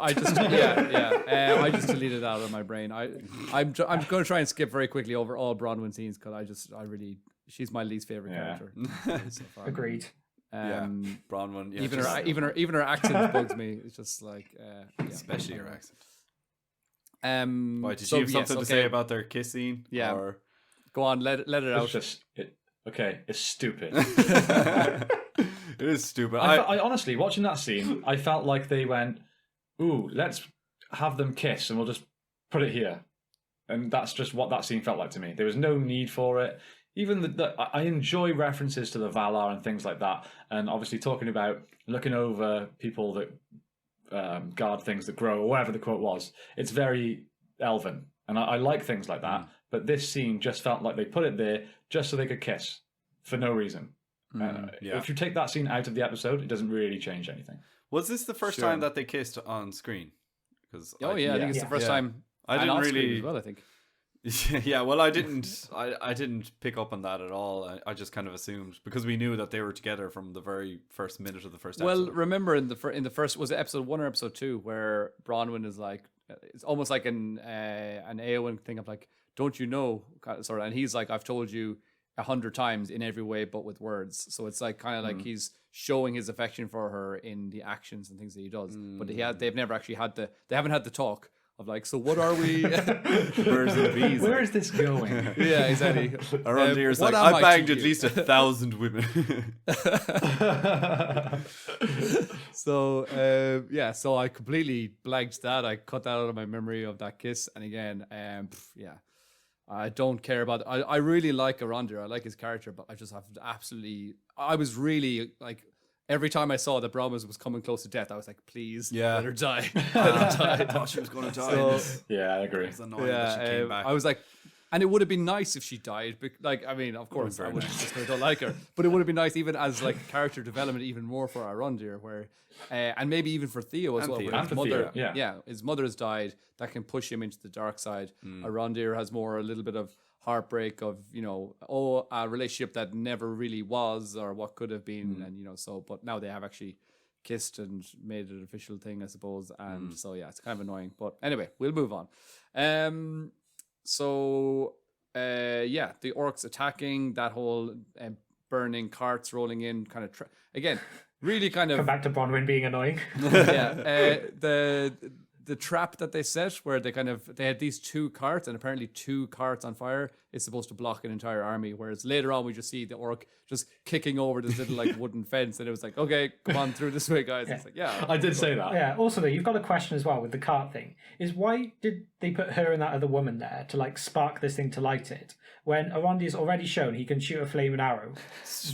deleted that out of my brain. I'm going to try and skip very quickly over all Bronwyn scenes because she's my least favorite character so far. agreed. Bronwyn. Yeah, Even her accent bugs me. It's just like especially her accent. Why did so, you have something to say about their kissing? Yeah. Or... Go on, let it out. It's stupid. It is stupid. I honestly, watching that scene, I felt like they went, "Ooh, let's have them kiss, and we'll just put it here." And that's just what that scene felt like to me. There was no need for it. even I enjoy references to the Valar and things like that, and obviously talking about looking over people that guard things that grow, or whatever the quote was. It's very elven, and I like things like that. But this scene just felt like they put it there just so they could kiss for no reason. If you take that scene out of the episode, it doesn't really change anything. Was this the first time that they kissed on screen? Because I think it's the first time. I didn't really as well. I think. Yeah, well, I didn't pick up on that at all. I just kind of assumed because we knew that they were together from the very first minute of the first episode. Well, remember in the first, was it episode 1 or episode 2 where Bronwyn is like, it's almost like an Eowyn thing of like, don't you know, sort of, and he's like, I've told you 100 times in every way but with words. So it's like kind of like he's showing his affection for her in the actions and things that he does. But they've never actually they haven't had the talk of like, so what are we? Birds and bees. Where is this going? Yeah, exactly. Arondir's like, I banged at least 1,000 women. So so I completely blanked that. I cut that out of my memory of that kiss. And again, I don't care about it. I really like Arondir. I like his character, but I just have I was really like, every time I saw that Bronwyn was coming close to death, I was like, please, let her die. I thought she was going to die. Yeah, I agree. It's annoying that she came back. I was like, and it would have been nice if she died. Like, I mean, of course, I wouldn't just don't like her, but it would have been nice even as like character development, even more for Arondir, where, and maybe even for Theo as well. Theo. Where his mother, Theo, his mother has died. That can push him into the dark side. Arondir has a little bit of heartbreak of, a relationship that never really was or what could have been, and but now they have actually kissed and made it an official thing, I suppose, and so it's kind of annoying, but anyway, we'll move on. The orcs attacking, that whole burning carts rolling in, kind of again really kind of Come back to Bronwyn being annoying. The trap that they set where they had these 2 carts, and apparently 2 carts on fire is supposed to block an entire army, whereas later on we just see the orc just kicking over this little like wooden fence, and it was like, okay, come on through this way, guys. It's like, I did say that. Yeah, also though, you've got a question as well with the cart thing, is why did they put her and that other woman there to like spark this thing to light it, when Arondir's already shown he can shoot a flaming arrow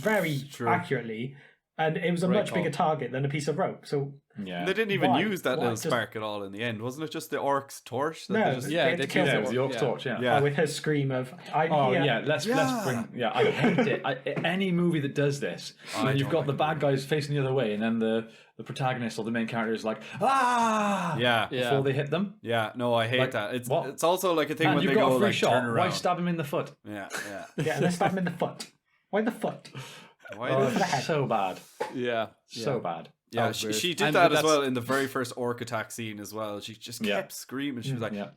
very accurately, and it was a much bigger target than a piece of rope. So yeah, they didn't even use that little spark at all in the end, wasn't it? Just the orc's torch. No, it was the orc's torch. Yeah, with her scream of let's bring. Yeah, I hate it. Any movie that does this, when you've got the bad guys facing the other way, and then the protagonist or the main character is like, before they hit them. Yeah, no, I hate that. It's also like a thing when you've they got go a free like shot. turn around. Why stab him in the foot? Yeah. Yeah, let's stab him in the foot. Why the foot? Why so bad. So bad. Yeah, she did that as well in the very first orc attack scene as well. She just kept screaming. She was like, yeah!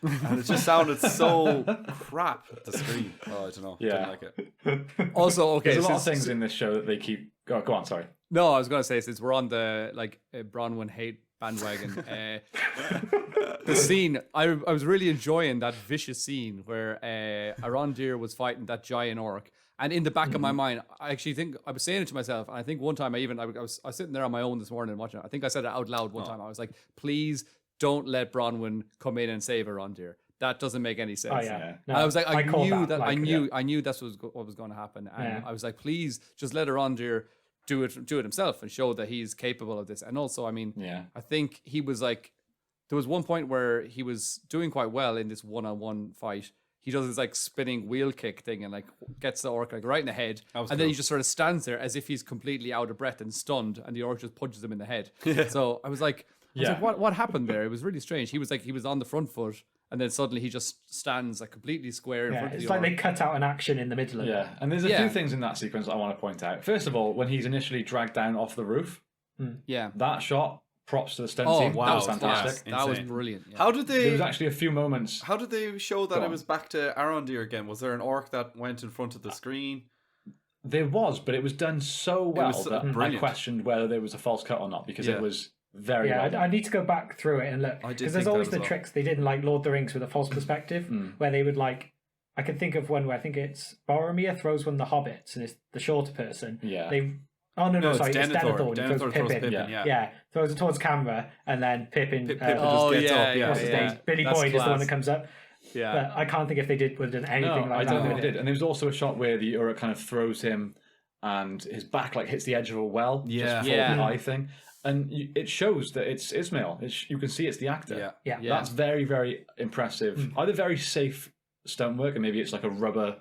And it just sounded so crap at the screen. Oh, I don't know. Didn't like it. Also, okay, there's a lot of things in this show that they keep... Go on, sorry. No, I was going to say, since we're on the Bronwyn hate bandwagon, the scene, I was really enjoying that vicious scene where Arondir was fighting that giant orc. And in the back of my mind, I actually think I was saying it to myself. And I think one time I was sitting there on my own this morning watching it. I think I said it out loud one time. I was like, please don't let Bronwyn come in and save Arondir. That doesn't make any sense. Oh, yeah. No, I was like, I knew I knew that's what was going to happen. And I was like, please just let Arondir do it himself and show that he's capable of this. And also, I mean, I think he was like, there was one point where he was doing quite well in this one-on-one fight. He does this like spinning wheel kick thing and like gets the orc like right in the head, and then he just sort of stands there as if he's completely out of breath and stunned, and the orc just punches him in the head. So I was like, what happened there? It was really strange. He was on the front foot, and then suddenly he just stands like completely square in front of the orc. It's like they cut out an action in the middle of it. Yeah, and there's a few things in that sequence I want to point out. First of all, when he's initially dragged down off the roof, that shot. Props to the stunt team. Wow, that was fantastic. That was brilliant. Yeah. How did they? There was actually a few moments. How did they show that it was back to Arondir again? Was there an orc that went in front of the screen? There was, but it was done so well that brilliant. I questioned whether there was a false cut or not, because it was very well done. I need to go back through it and look, because there's always the tricks they did in like Lord of the Rings with a false perspective, where they would like. I can think of one where I think it's Boromir throws one of the hobbits, and it's the shorter person. Yeah. Sorry, it's Denethor. Denethor throws Pippin. Yeah, throws it towards camera, and then Pippin. Pippin just gets up. What's his name? Billy Boyd is the one that comes up. Yeah. But I can't think if they would have done anything No, I like don't that. think they did. And there was also a shot where the Uruk kind of throws him, and his back like hits the edge of a well. Yeah. Just before Yeah. the eye thing, and it shows that it's Ismail. You can see it's the actor. Yeah. Yeah. Yeah. That's very, very impressive. Either very safe stunt work, and maybe it's like a rubber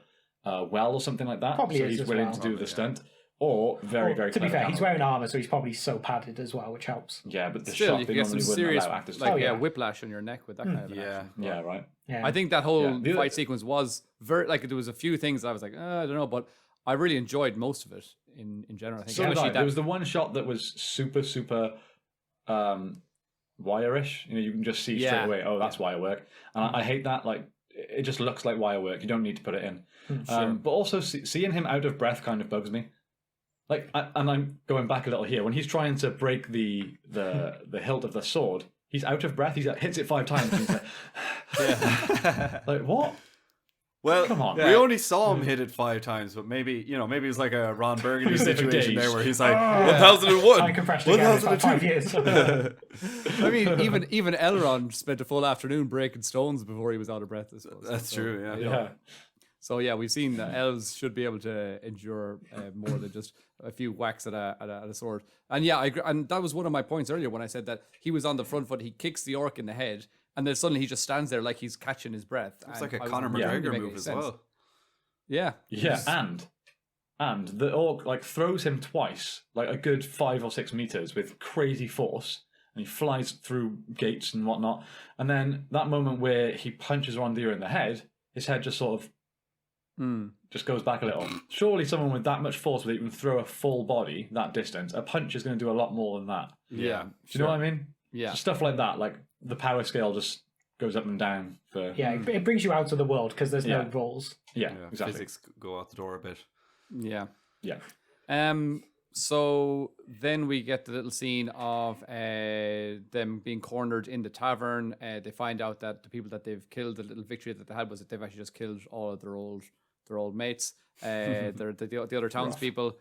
well or something like that. Probably so is he's as willing well. to do the Probably, stunt, or very, Well, very. to be clever fair, he's camera. wearing armor, so he's probably so padded as well, which helps. Yeah, but the Still, shot you they can get some normally wouldn't serious allow actors to. like Oh, yeah. whiplash on your neck with that kind of an Yeah. action. Yeah, right. Yeah. I think that whole Yeah. The other- fight sequence was very like there was a few things that I was like, I don't know, but I really enjoyed most of it in general. I think So did especially I. There was the one shot that was super wire-ish. You can just see Yeah. straight away. Oh, that's wire work, and I hate that. Like it just looks like wire work. You don't need to put it in. But also seeing him out of breath kind of bugs me. Like, and I'm going back a little here. When he's trying to break the hilt of the sword, he's out of breath. He hits it 5 times. And he's like, like what? Well, Come on. we only saw him hit it 5 times, but maybe maybe it's like a Ron Burgundy Specific situation days. there where he's like I 1001, compressed again. It's like 5 years. I mean, even Elrond spent a full afternoon breaking stones before he was out of breath. I suppose. That's So, true. Yeah. Yeah. So yeah, we've seen that elves should be able to endure more than just a few whacks at a sword. And yeah, I agree. And that was one of my points earlier when I said that he was on the front foot. He kicks the orc in the head, and then suddenly he just stands there like he's catching his breath. It's And like a I was Conor like, McGregor "Doesn't make move any as sense." well. Yeah, Yeah, and the orc like throws him twice, like a good 5 or 6 meters with crazy force, and he flies through gates and whatnot. And then that moment where he punches Arondir in the head, his head just sort of just goes back a little. Surely someone with that much force would even throw a full body that distance. A punch is going to do a lot more than that. yeah. Do you know what I mean? Yeah. So stuff like that, like the power scale just goes up and down for Yeah, it brings you out of the world because there's no Yeah. rules. yeah, Yeah, exactly. physics go out the door a bit. Yeah. Yeah. So then we get the little scene of them being cornered in the tavern. They find out that the people that they've killed, the little victory that they had was that they've actually just killed all of their old mates. The other townspeople.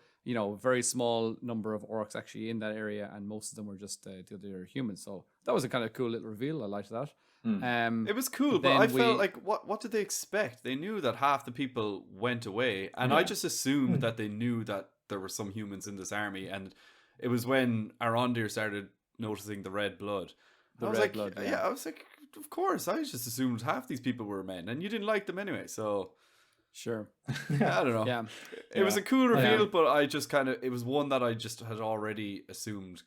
Very small number of orcs actually in that area, and most of them were just the other humans. So that was a kind of cool little reveal. I liked that. It was cool, but then I felt like what did they expect? They knew that half the people went away, and I just assumed that they knew that there were some humans in this army, and it was when Arondir started noticing the red blood. I was red like, blood, yeah, I was like, of course, I just assumed half these people were men, and you didn't like them anyway, so Sure. I don't know. Yeah. It was a cool reveal, but I just it was one that I just had already assumed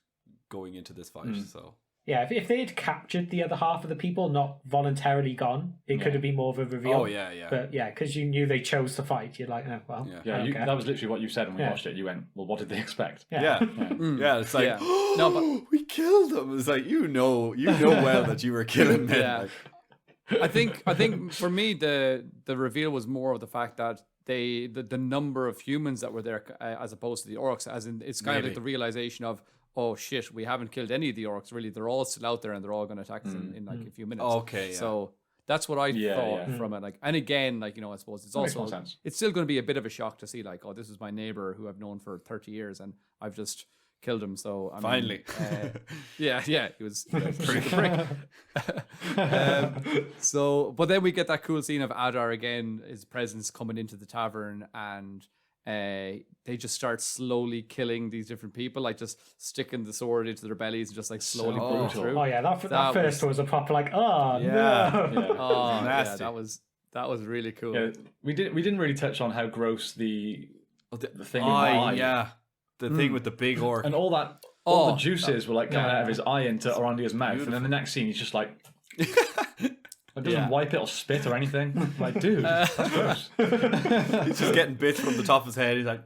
going into this fight, so. Yeah, if they had captured the other half of the people, not voluntarily gone, it could have been more of a reveal. Oh, yeah. But yeah, because you knew they chose to fight, you're like, oh, well. Yeah. Yeah, I don't care. that was literally what you said when we Yeah. watched it. You went, well, what did they expect? Yeah. Yeah, it's like, Yeah. No, but we killed them. It's like, you know well that you were killing men. Yeah. Like, I think for me the reveal was more of the fact that the number of humans that were there as opposed to the orcs, as in it's kind of like the realization of, oh shit, we haven't killed any of the orcs really. They're all still out there and they're all going to attack us in like a few minutes. Okay, yeah. So that's what I thought yeah. from it. Like, and again, like, I suppose it's makes also more sense. it's still going to be a bit of a shock to see like, oh, this is my neighbor who I've known for 30 years and I've just killed him. So I mean, Finally. yeah, he was pretty prick. So, but then we get that cool scene of Adar again, his presence coming into the tavern, and they just start slowly killing these different people, like just sticking the sword into their bellies and just like slowly So going brutal. through. Oh, yeah, that first was a proper, like, oh, Yeah. no. Yeah. Oh, yeah, Nasty. that was really cool. Yeah, we didn't really touch on how gross the thing in the eye, eye. yeah. The thing with the big orc. And all the Oh, juices were like coming out of his eye into Arondir's mouth, and then the next scene he's just like, it doesn't wipe it or spit or anything. I'm like, dude, that's gross. He's just getting bit from the top of his head. He's like,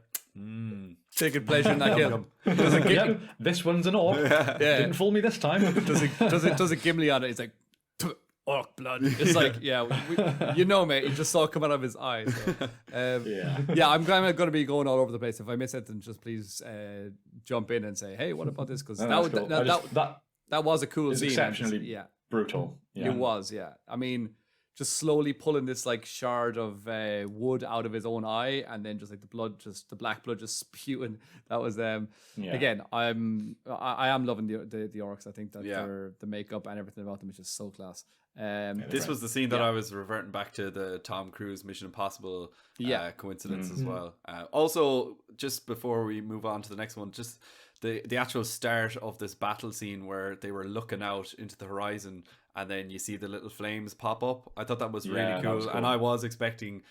Taking pleasure in that kill. Yep, this one's an orc. Didn't fool me this time. Does a Gimli on it. It's like orc blood. It's like, yeah, mate. You just saw it come out of his eye. So, yeah, I'm kind of going to be going all over the place. If I miss anything, just please jump in and say, hey, what about this? Because that that was a cool is scene. exceptionally Yeah, brutal. Yeah. it was. Yeah, I mean, just slowly pulling this like shard of wood out of his own eye, and then just like the black blood just spewing. That was again. I am loving the orcs. I think that the makeup and everything about them is just so class. This was the scene that I was reverting back to, the Tom Cruise Mission Impossible coincidence as well. Also, just before we move on to the next one, just the actual start of this battle scene where they were looking out into the horizon and then you see the little flames pop up. I thought that was really cool. And I was expecting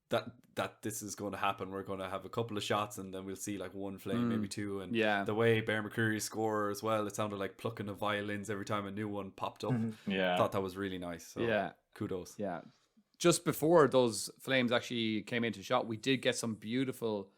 that this is going to happen. We're going to have a couple of shots and then we'll see like one flame, maybe two. And the way Bear McCreary's score as well, it sounded like plucking of violins every time a new one popped up. I thought that was really nice. So kudos. Yeah. Just before those flames actually came into shot, we did get some beautiful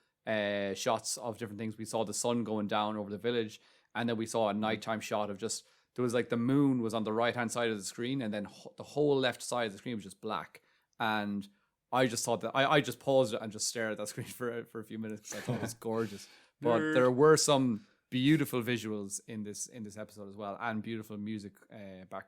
shots of different things. We saw the sun going down over the village, and then we saw a nighttime shot of just, there was like the moon was on the right hand side of the screen, and then the whole left side of the screen was just black. And I just thought that I just paused it and just stared at that screen for a few minutes because I thought it was gorgeous. But there were some beautiful visuals in this episode as well, and beautiful music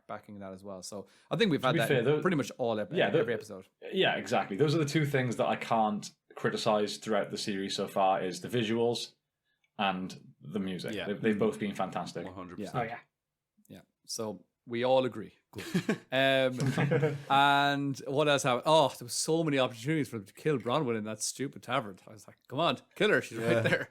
backing that as well. So I think we've had that in pretty much all every episode. Yeah, exactly. Those are the two things that I can't criticize throughout the series so far, is the visuals and the music. They've both been fantastic. 100%. Oh yeah. So we all agree. Good. And what else happened? Oh, there was so many opportunities for him to kill Bronwyn in that stupid tavern. I was like, come on, kill her. She's right there.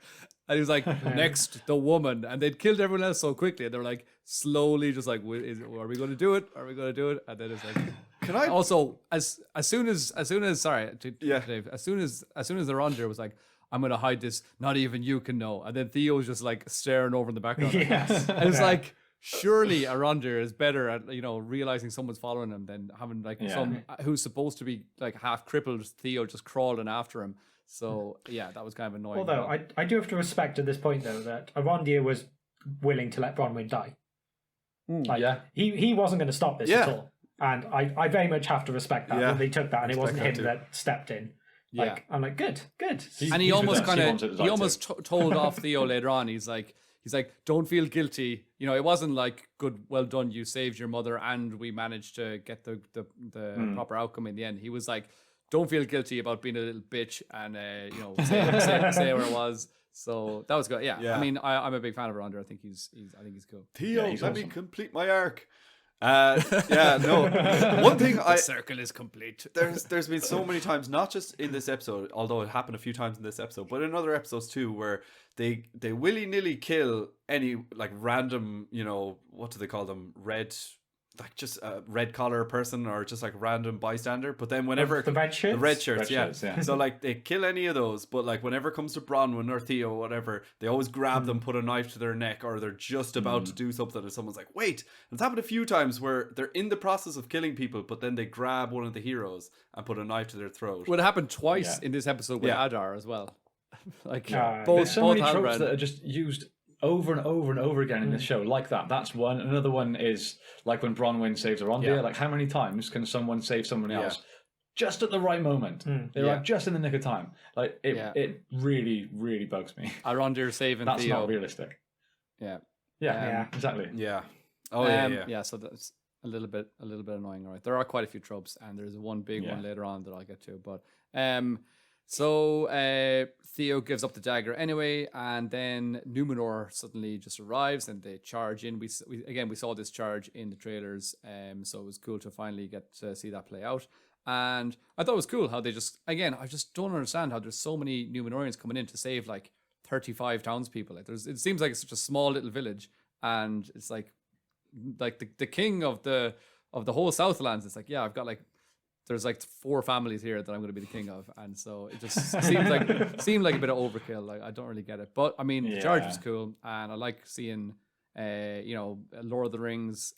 And he was like, next, the woman. And they'd killed everyone else so quickly. And they were like, slowly just like, are we going to do it? Are we going to do it? And then it's like, can I also, as soon as sorry, Dave, as soon as Arondir was like, I'm going to hide this, not even you can know. And then Theo was just like staring over in the background. Yes. And it's like, surely Arondir is better at, realizing someone's following him than having like some who's supposed to be like half crippled Theo just crawling after him. So that was kind of annoying. Although I do have to respect at this point though that Arondir was willing to let Bronwyn die. He wasn't going to stop this at all, and I very much have to respect that. That they took that, and it wasn't him that stepped in. Like I'm like good. And he almost told off Theo later on. He's like, don't feel guilty. It wasn't like, good, well done, you saved your mother and we managed to get the proper outcome in the end. He was like, don't feel guilty about being a little bitch and say where it was. So that was good. Yeah. I mean, I'm a big fan of Arondir. I think he's cool. Theo, let me complete my arc. One thing the circle is complete. There's been so many times, not just in this episode, although it happened a few times in this episode, but in other episodes too, where they willy-nilly kill any like random, what do they call them, just a red collar person or just like random bystander. But then whenever the red shirts, yeah. So like they kill any of those, but like whenever it comes to Bronwyn or Theo or whatever, they always grab them, put a knife to their neck, or they're just about to do something and someone's like, wait. And it's happened a few times where they're in the process of killing people, but then they grab one of the heroes and put a knife to their throat. Well, it happened twice in this episode with Adar as well. Like there's so many tropes that are just used over and over and over again in this show, like that. That's one. Another one is like when Bronwyn saves Arondir. Like, how many times can someone save someone else just at the right moment? They're like just in the nick of time. Like it really, really bugs me. Arondir saving that's Theo. not realistic. Yeah, exactly. Yeah. Yeah. So that's a little bit annoying. All right, there are quite a few tropes, and there's one big one later on that I'll get to. But So Theo gives up the dagger anyway, and then Numenor suddenly just arrives and they charge in. We saw this charge in the trailers, so it was cool to finally get to see that play out. And I thought it was cool how they just, again, I just don't understand how there's so many Numenoreans coming in to save like 35 townspeople. Like it seems like it's such a small little village, and it's like the king of the whole Southlands. It's like, I've got like, there's like 4 families here that I'm going to be the king of, and so it just seemed like a bit of overkill. Like I don't really get it, but I mean, the charge was cool, and I like seeing, Lord of the Rings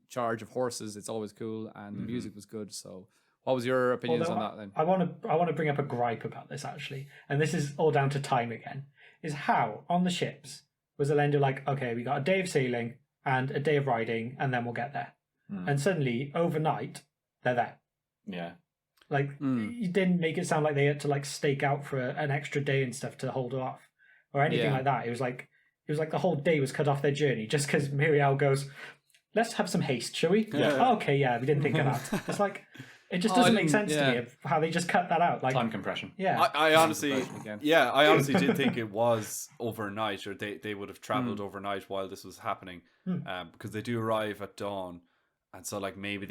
charge of horses. It's always cool, and the music was good. So, what was your opinions on that then? I want to bring up a gripe about this actually, and this is all down to time again. Is how on the ships was Elendil like, okay, we got a day of sailing and a day of riding, and then we'll get there, and suddenly overnight they're there. Yeah. Like, you didn't make it sound like they had to like stake out for an extra day and stuff to hold it off or anything like that. It was like the whole day was cut off their journey just because Miriel goes, let's have some haste, shall we? Yeah. Oh, okay, yeah, we didn't think of that. It's like, it just Oh, I doesn't make didn't- sense to me of how they just cut that out. Like, Time compression. yeah. I honestly, Again. I honestly did think it was overnight, or they would have traveled overnight while this was happening, because they do arrive at dawn, and so like maybe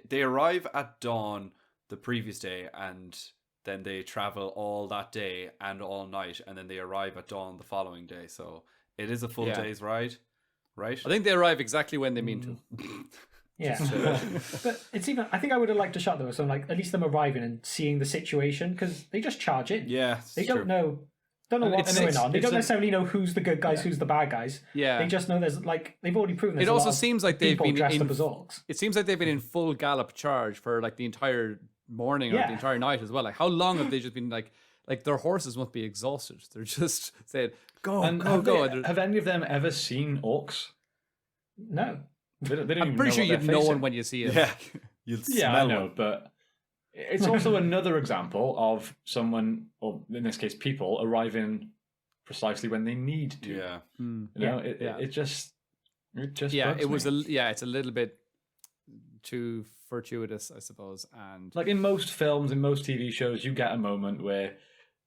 they arrive at dawn the previous day, and then they travel all that day and all night, and then they arrive at dawn the following day. So it is a full Yeah. day's ride, right? I think they arrive exactly when they mean to. Yeah, but it's even. I think I would have liked a shot though, so like at least them arriving and seeing the situation, because they just charge in. Yeah, They don't know And what's going on. They it's don't a- necessarily know who's the good guys, who's the bad guys. Yeah. They just know there's like they've already proven. There's It a also lot of seems like they've people been dressed in. up as orcs. It seems like they've been in full gallop charge for like the entire morning or Yeah. the entire night as well. Like how long have they just been like their horses must be exhausted. They're just saying go And go go. have any of them ever seen orcs? No, They don't even I'm pretty know sure what you'd they're know facing. one when you see it. yeah, you'll Yeah, I smell know, one. but it's also another example of someone, or in this case, people arriving precisely when they need to. Yeah, You know, Yeah. it just Yeah, bugs it was me. it's a little bit too fortuitous, I suppose. And Like in most films, in most TV shows, you get a moment where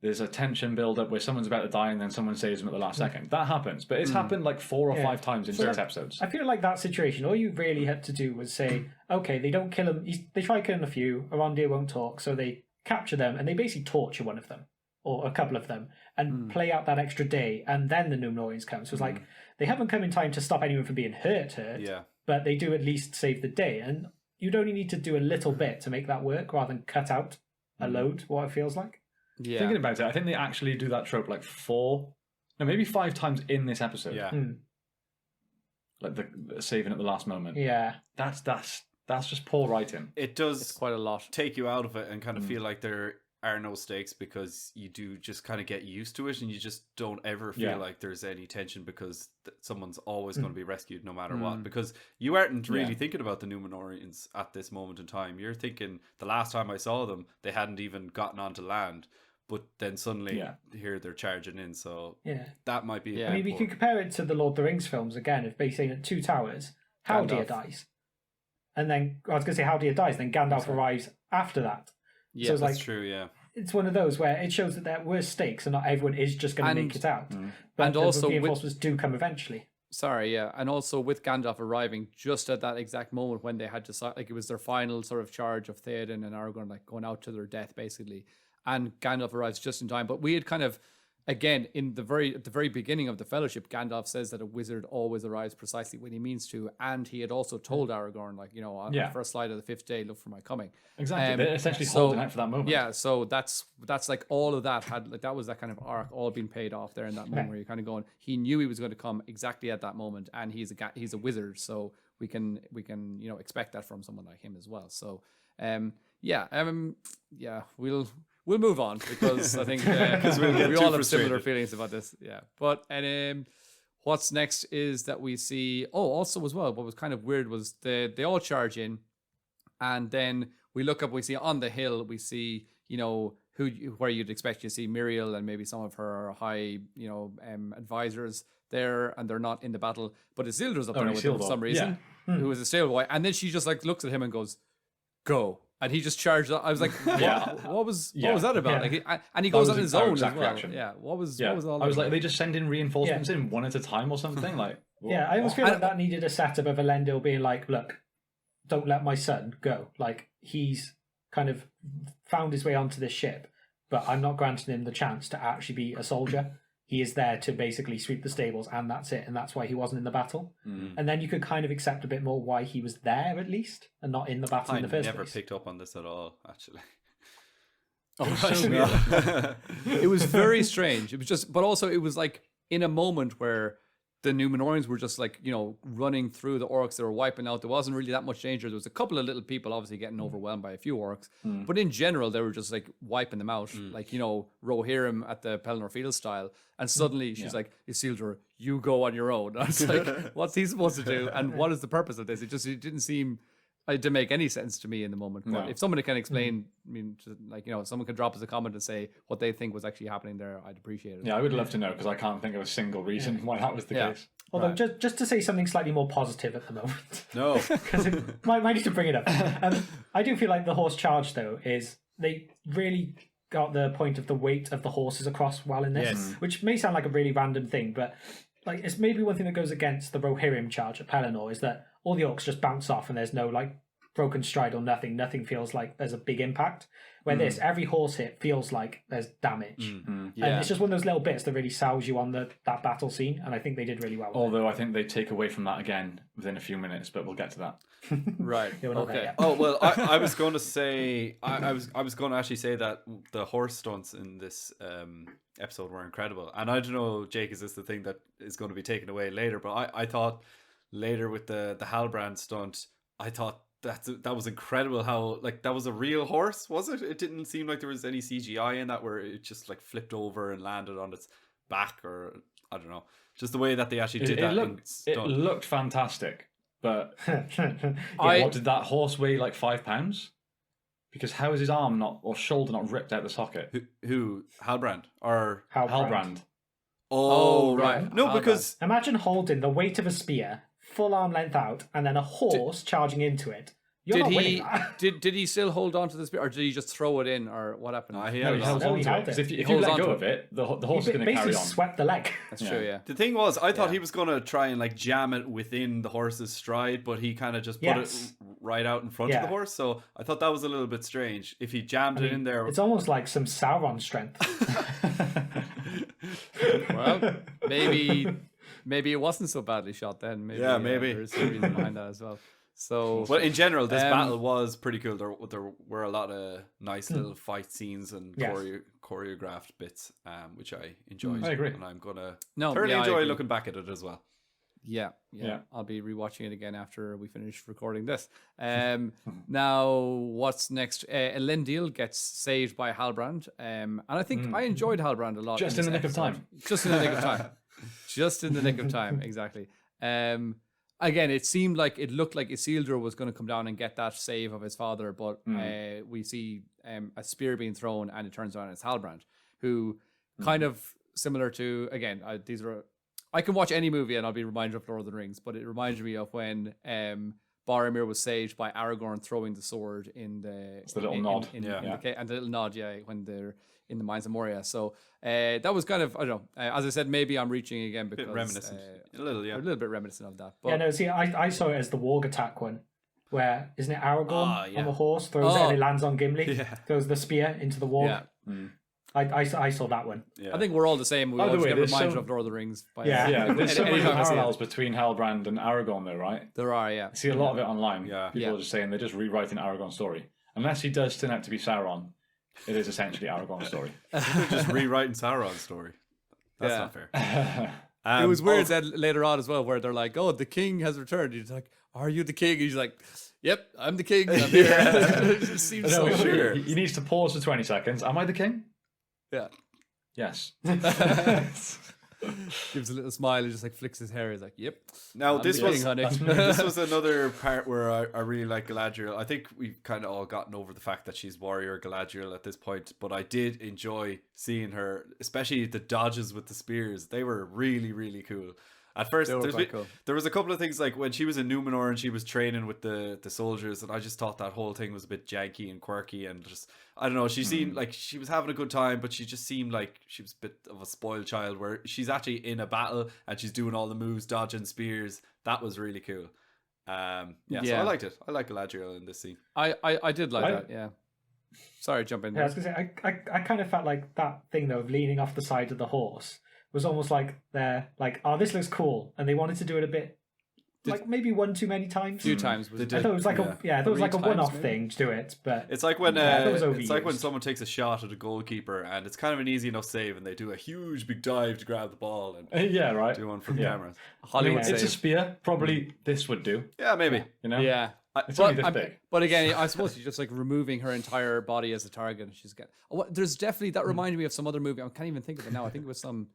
there's a tension build up where someone's about to die and then someone saves them at the last second. That happens, but it's happened like 4 or Yeah. 5 times in So 6 episodes. I feel like that situation. All you really had to do was say, okay, they don't kill him. They try killing a few. Arondir won't talk, so they capture them and they basically torture one of them or a couple of them and play out that extra day, and then the Numenoreans come. So it's like they haven't come in time to stop anyone from being hurt, yeah. but they do at least save the day. And you'd only need to do a little bit to make that work rather than cut out a load, what it feels like. yeah, Thinking about it, I think they actually do that trope like maybe 5 times in this episode. Yeah. Like the saving at the last moment. Yeah. That's just poor writing. It does it's quite a lot. take you out of it and kind of feel like there are no stakes, because you do just kind of get used to it, and you just don't ever feel Yeah. like there's any tension, because someone's always going to be rescued no matter what, because you aren't really Yeah. thinking about the Numenoreans at this moment in time. You're thinking the last time I saw them they hadn't even gotten onto land, but then suddenly here they're charging in, so Yeah. that might be Yeah. a I bit mean, we poor. could compare it to the Lord of the Rings films again. If basically at Two Towers, Haldir Gandalf. dies, and then I was going to say Haldir dies, then Gandalf arrives after that. Yeah, so it's That's like true, yeah. it's one of those where it shows that there were stakes, and not everyone is just going to And- make it out. But and the also with- reinforcements do come eventually. Sorry, yeah, and also with Gandalf arriving just at that exact moment when they had to like it was their final sort of charge of Theoden and Aragorn like going out to their death basically, and Gandalf arrives just in time. But we had kind of again at the very beginning of the Fellowship, Gandalf says that a wizard always arrives precisely when he means to, and he had also told Aragorn like on the first slide of the 5th day, look for my coming. Exactly. They're essentially so- holding out for that moment. Yeah, so that's like all of that had like that was that kind of arc all being paid off there in that moment where you're kind of going, he knew he was going to come exactly at that moment, and he's a wizard, so we can expect that from someone like him as well. So we'll move on, because I think get we too all have similar frustrated. feelings about this. Yeah, but what's next is that we see. Oh, also as well, what was kind of weird was they all charge in. And then we look up, we see on the hill, we see, where you'd expect you see Miriel and maybe some of her high, advisors there, and they're not in the battle. But Isildur's up there with them for some reason, who is a stable boy. And then she just like looks at him and goes, go. And he just charged up. I was like, what was that about? Yeah. Like, and he goes was on his our own as exact well. reaction. Yeah. What was Yeah. all I was that like, about? they just send in reinforcements in one at a time or something? Like, Yeah, I almost feel like that needed a setup of Elendil being like, look, don't let my son go. Like, he's kind of found his way onto this ship, but I'm not granting him the chance to actually be a soldier. He is there to basically sweep the stables, and that's it. And that's why he wasn't in the battle. And then you could kind of accept a bit more why he was there, at least, and not in the battle I in the first never place. picked up on this at all, actually. It was very strange. It was just, but also it was like in a moment where the Numenoreans were just like, running through the orcs. They were wiping out. There wasn't really that much danger. There was a couple of little people obviously getting overwhelmed by a few orcs. But in general, they were just like wiping them out. Like, Rohirrim at the Pelennor Field style. And suddenly she's like, Isildur, you go on your own. I was like, what's he supposed to do? And what is the purpose of this? It didn't seem it didn't make any sense to me in the moment. But No. if someone can explain, I mean, like, if someone could drop us a comment and say what they think was actually happening there, I'd appreciate it. Yeah, I would love to know because I can't think of a single reason why that was the Yeah. case. Although, Right. just to say something slightly more positive at the moment, No. because might need to bring it up. I do feel like the horse charge, though, is they really got the point of the weight of the horses across well in this, Yes. which may sound like a really random thing, but like it's maybe one thing that goes against the Rohirrim charge at Pelennor is that all the orcs just bounce off and there's no like broken stride or nothing. Nothing feels like there's a big impact. Where this, every horse hit feels like there's damage. And it's just one of those little bits that really sells you on that battle scene, and I think they did really well with it. Although I think they take away from that again within a few minutes, but we'll get to that. Right. Yeah, we're not there Okay. yet. Oh well, I was going to say I was going to actually say that the horse stunts in this episode were incredible, and I don't know, Jake, is this the thing that is going to be taken away later? But I thought later with the Halbrand stunt, I thought that was incredible. How like that was a real horse, was it? It didn't seem like there was any CGI in that where it just like flipped over and landed on its back, or I don't know, just the way that they actually did It that. in looked stunt. fantastic, but I- what did that horse weigh? Like 5 pounds? Because how is his arm or shoulder not ripped out the socket? Who Halbrand or Halbrand. Oh, right. No, Halbrand. because Imagine holding the weight of a spear, full arm length out, and then a horse charging into it. You're Did not he winning that. did he still hold on to the spear, or did he just throw it in, or what happened? he No, he held No, on he to it. held 'Cause it. if you holds let on go to of it, the horse is He going to basically carry on. swept the leg. That's Yeah. true. Yeah. the thing was, I thought Yeah. he was going to try and like jam it within the horse's stride, but he kind of just put Yes. it right out in front of Yeah. the horse. So I thought that was a little bit strange. If he jammed it in there, It's almost like some Sauron strength. Well, maybe it wasn't so badly shot then. Maybe, Yeah, maybe. there's a reason behind that as well. So, but in general, this Um, battle was pretty cool. There were a lot of nice little fight scenes and Yes. choreographed bits, which I enjoyed. I agree. and I'm gonna No, thoroughly yeah, I enjoy agree. looking back at it as well. yeah, Yeah. I'll be rewatching it again after we finish recording this. Now, what's next? Elendil gets saved by Halbrand, and I think I enjoyed Halbrand a lot. Just in this the nick of episode. time. Just in the nick of time. Just in the nick of time, exactly. Again, it looked like Isildur was going to come down and get that save of his father, but we see a spear being thrown, and it turns out it's Halbrand, who kind of similar to, again, I can watch any movie and I'll be reminded of Lord of the Rings, but it reminds me of when Boromir was saved by Aragorn throwing the sword in the... It's the little nod. in Yeah. the and the little nod, yeah, when they're in the Mines of Moria. So that was kind of, I don't know, as I said, maybe I'm reaching again because... Bit reminiscent, a little, yeah. A little bit reminiscent of that. But Yeah, no, see, I saw it as the Warg attack one, where, isn't it Aragorn yeah. on the horse, throws it Oh. and it lands on Gimli, Yeah. throws the spear into the Warg. yeah. I saw that one. Yeah. I think we're all the same. We By all the just way, get there's reminded so- of Lord of the Rings. By Yeah. Yeah, there's so many anytime I see it. parallels between Halbrand and Aragorn, though, right? There are, yeah. I see a lot of it online. Yeah. People Yeah. are just saying they're just rewriting Aragorn's story. Unless he does turn out to be Sauron, it is essentially Aragorn's story. They're just rewriting Sauron's story. That's Yeah. not fair. It was weird then later on as well, where they're like, "Oh, the king has returned." He's like, "Are you the king?" And he's like, "Yep, I'm the king. I'm here." It just seems so No, weird. he needs to pause for 20 seconds. Am I the king? Yeah, Yes. gives a little smile and just like flicks his hair. He's like, "Yep." Now I'm this the was king, honey. this was another part where I really like Galadriel. I think we've kind of all gotten over the fact that she's warrior Galadriel at this point, but I did enjoy seeing her, especially the dodges with the spears. They were really, really cool. At first, They were quite cool. there was a couple of things like when she was in Numenor and she was training with the soldiers, and I just thought that whole thing was a bit janky and quirky and just, I don't know, she seemed like she was having a good time, but she just seemed like she was a bit of a spoiled child where she's actually in a battle and she's doing all the moves, dodging spears. That was really cool. So Yeah. I liked it. I like Galadriel in this scene. I did like I- that. Yeah. Sorry, jump in Yeah, I there. was gonna say, I kind of felt like that thing though of leaning off the side of the horse was almost like they're like, oh, this looks cool, and they wanted to do it a bit, like maybe one too many times. A few times. Was They it? did. I thought it was like Yeah. I thought it was like a 3 times, one-off maybe? thing to do it, but It's like when Yeah, that was it's like when overused. someone takes a shot at a goalkeeper and it's kind of an easy enough save and they do a huge big dive to grab the ball and Yeah, right. do one from Yeah. cameras. Hollywood It's a save. spear. Probably this would do. Yeah, maybe. You know? Yeah. It's only this I'm- big. but again, I suppose she's just like removing her entire body as a target. And she's got. There's definitely that reminded me of some other movie. I can't even think of it now. I think it was some,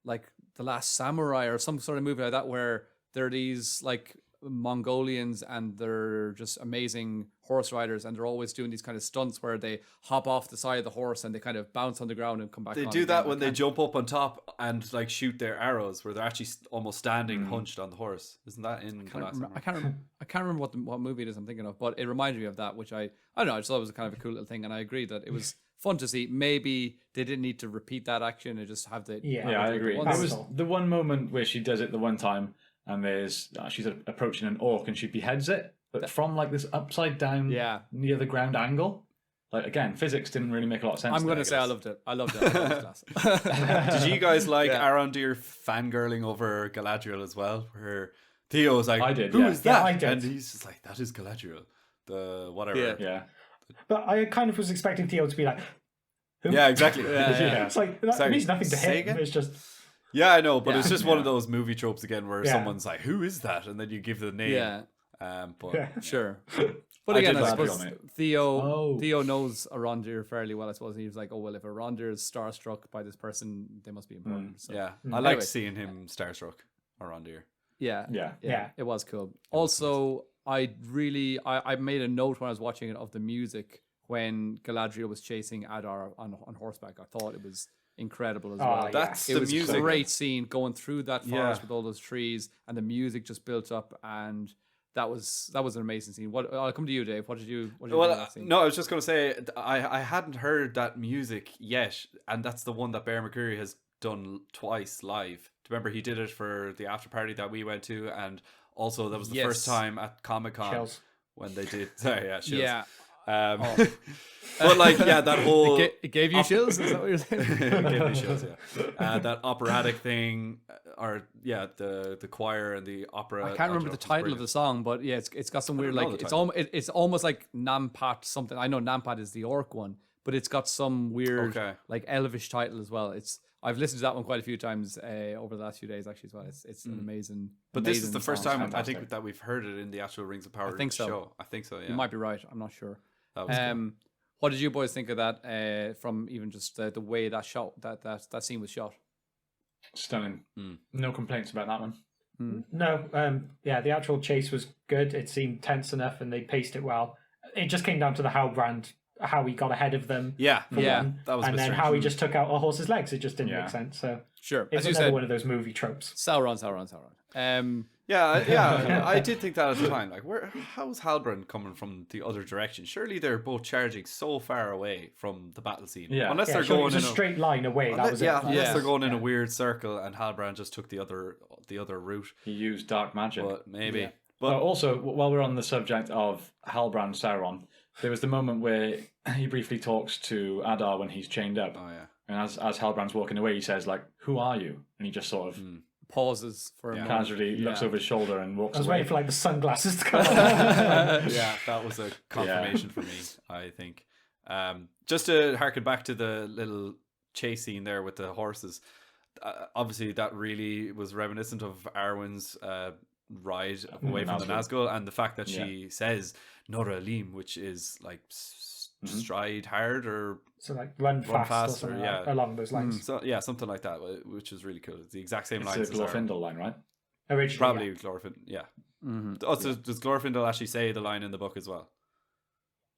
like The Last Samurai or some sort of movie like that, where there are these like Mongolians, and they're just amazing horse riders, and they're always doing these kind of stunts where they hop off the side of the horse and they kind of bounce on the ground and come back. They on do again. that when they jump up on top and like shoot their arrows, where they're actually almost standing hunched on the horse. Isn't that in the last one? I can't remember what movie it is I'm thinking of, but it reminded me of that, which I don't know. I just thought it was kind of a cool little thing, and I agree that it was fun to see. Maybe they didn't need to repeat that action and just have the I agree. There was the one moment where she does it the one time, and there's she's approaching an orc and she beheads it, but from like this upside down, near the ground angle. Like again, physics didn't really make a lot of sense. I'm going to say I loved it. I loved it. Did you guys like Arondir fangirling over Galadriel as well? Where Theo was like, I did. Who is that? I did. And he's just like, that is Galadriel. The whatever. Yeah. But I kind of was expecting Theo to be like, who? Yeah, exactly. It's like, that means nothing to him. again? It's just... Yeah, I know, but it's just one of those movie tropes again where someone's like, who is that? And then you give the name. Yeah. But Sure. But again, I suppose on it. Theo knows Arondir fairly well, I suppose. And he was like, oh, well, if Arondir is starstruck by this person, they must be important. So. yeah, I liked seeing him starstruck Arondir. Yeah. Yeah. It was cool. Also, I made a note when I was watching it of the music when Galadriel was chasing Adar on horseback. I thought it was incredible as well. That's it the was music. a great scene going through that forest with all those trees, and the music just built up, and that was an amazing scene. I'll come to you, Dave. What did you think of that scene? No, I was just going to say I hadn't heard that music yet, and that's the one that Bear McCreary has done twice live. Do you remember he did it for the after party that we went to, and also that was the first time at Comic-Con when they did. Sorry, yeah, chills. Yeah. But like, that whole it gave you chills. Is that what you're saying? it gave me chills, that operatic thing, or the choir and the opera. I can't remember the title of the song, but yeah, it's got some weird like it's almost like Nampat something. I know Nampat is the orc one, but it's got some weird like elvish title as well. I've listened to that one quite a few times over the last few days actually as well. It's an amazing. But this is the first time fantastic. I think that we've heard it in the actual Rings of Power I think so. show. I think so. Yeah, You might be right. I'm not sure. That was cool. What did you boys think of that? From even just the way that scene was shot. Stunning. No complaints about that one. No, the actual chase was good. It seemed tense enough, and they paced it well. It just came down to the Halbrand, how he got ahead of them. That was. And then how he just took out a horse's legs. It just didn't make sense. So sure, it's as you another said, one of those movie tropes. Sauron. I did think that at the time. Like, how is Halbrand coming from the other direction? Surely they're both charging so far away from the battle scene. Yeah. Unless they're going in a straight line away. That was it. Unless they're going in a weird circle, and Halbrand just took the other route. He used dark magic. But maybe. Yeah. But also, while we're on the subject of Halbrand Sauron, there was the moment where he briefly talks to Adar when he's chained up. Oh yeah. And as Halbrand's walking away, he says like, "Who are you?" And he just sort of pauses for a moment. Casually looks over his shoulder and walks away. I was waiting for like the sunglasses to come on. Yeah, that was a confirmation for me, I think. Just to harken back to the little chase scene there with the horses, obviously that really was reminiscent of Arwen's ride away from the Nazgul, and the fact that she says Nora Elim, which is like stride hard or so like run fast or something along those lines. So something like that, which is really cool. It's the exact same line. It's a Glorfindel line, right? Originally, probably Glorfindel. Yeah. Also, does Glorfindel actually say the line in the book as well?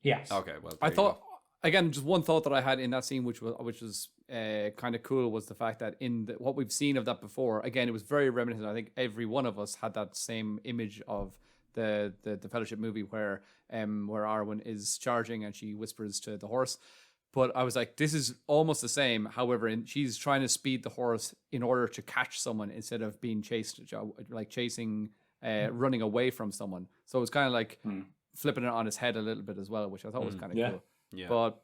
Yes. Okay. Well, I thought again, just one thought that I had in that scene, which was kind of cool, was the fact that in what we've seen of that before, again, it was very reminiscent. I think every one of us had that same image of the Fellowship movie where Arwen is charging and she whispers to the horse. But I was like, this is almost the same. However, she's trying to speed the horse in order to catch someone instead of being chased, like chasing, running away from someone. So it's kind of like flipping it on its head a little bit as well, which I thought was kind of cool. Yeah. But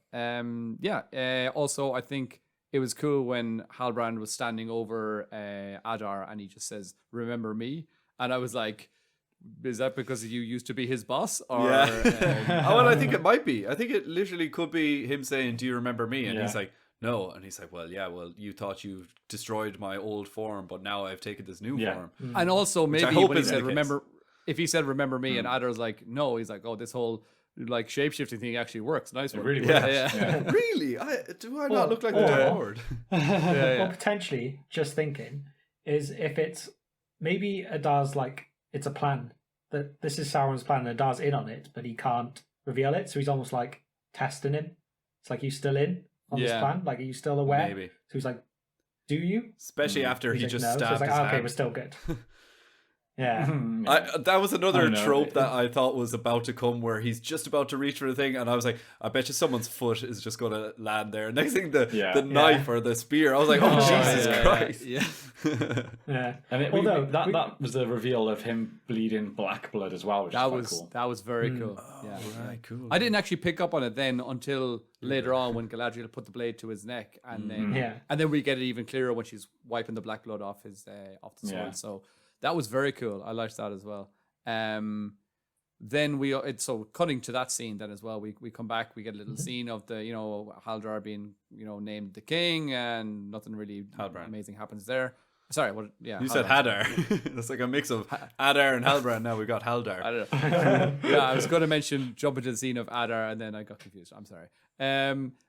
also I think it was cool when Halbrand was standing over Adar and he just says, "Remember me?" And I was like, is that because you used to be his boss? Or, well, I think it might be. I think it literally could be him saying, "Do you remember me?" And he's like, "No." And he's like, "Well, yeah, you thought you destroyed my old form, but now I've taken this new form." And also maybe when he said, if he said, "Remember me," and Adar's like, "No," he's like, "Oh, this whole like shape-shifting thing actually works." Nice one. It really works. Really? Do I not look like the Lord? Or potentially, just thinking, is if it's maybe Adar's like, it's a plan that this is Sauron's plan and Adar's in on it, but he can't reveal it. So he's almost like testing him. It's like, you still in on this plan? Like, are you still aware? Maybe. So he's like, do you? Especially after He's he like, just no. So stabbed it's like, his okay, hand. we're still good. Yeah. That was another I don't know. trope that I thought was about to come, where he's just about to reach for the thing, and I was like, I bet you someone's foot is just going to land there. Next thing, the knife or the spear, I was like, oh, Jesus Christ. Yeah. And that was the reveal of him bleeding black blood as well, which is quite cool. That was very cool. Yeah. Right, cool. I didn't actually pick up on it then until later on when Galadriel put the blade to his neck, and then we get it even clearer when she's wiping the black blood off his off the sword. Yeah. So that was very cool. I liked that as well. Then so cutting to that scene then as well, we come back, we get a little scene of the Haldar being named the king, and nothing really amazing happens there. Sorry, what? Yeah, You said Hadar. That's like a mix of Adar and Halbrand. Now we got Haldar. I don't know. Yeah, I was going to mention jumping to the scene of Adar, and then I got confused. I'm sorry.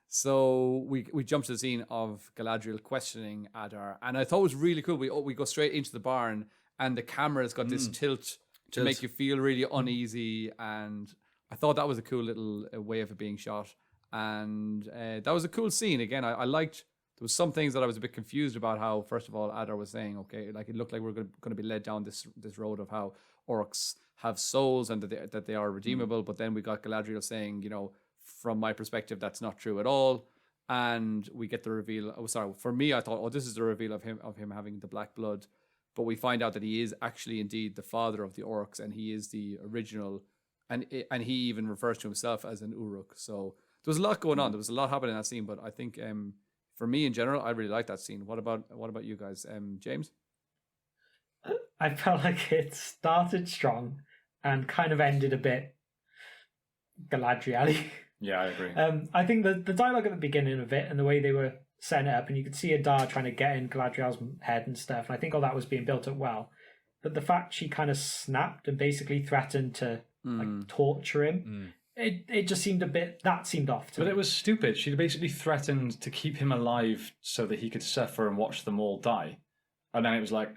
So we jump to the scene of Galadriel questioning Adar, and I thought it was really cool. We go straight into the barn, and the camera's got this tilt to make you feel really uneasy, and I thought that was a cool little way of it being shot, and that was a cool scene. Again, I liked. There was some things that I was a bit confused about. How, first of all, Adar was saying, okay, like it looked like we're going to be led down this road of how orcs have souls and that they are redeemable. But then we got Galadriel saying, from my perspective, that's not true at all. And we get the reveal. Oh, sorry, for me, I thought, this is the reveal of him having the black blood. But we find out that he is actually indeed the father of the orcs, and he is the original, and he even refers to himself as an Uruk. So there was a lot going on. There was a lot happening in that scene. But I think for me in general, I really like that scene. What about you guys, James? I felt like it started strong and kind of ended a bit Galadriel-y. Yeah, I agree. I think the dialogue at the beginning of it and the way they were setting it up, and you could see Adar trying to get in Galadriel's head and stuff, and I think all that was being built up well. But the fact she kind of snapped and basically threatened to like torture him, it just seemed that seemed off to me. But it was stupid. She basically threatened to keep him alive so that he could suffer and watch them all die. And then it was like,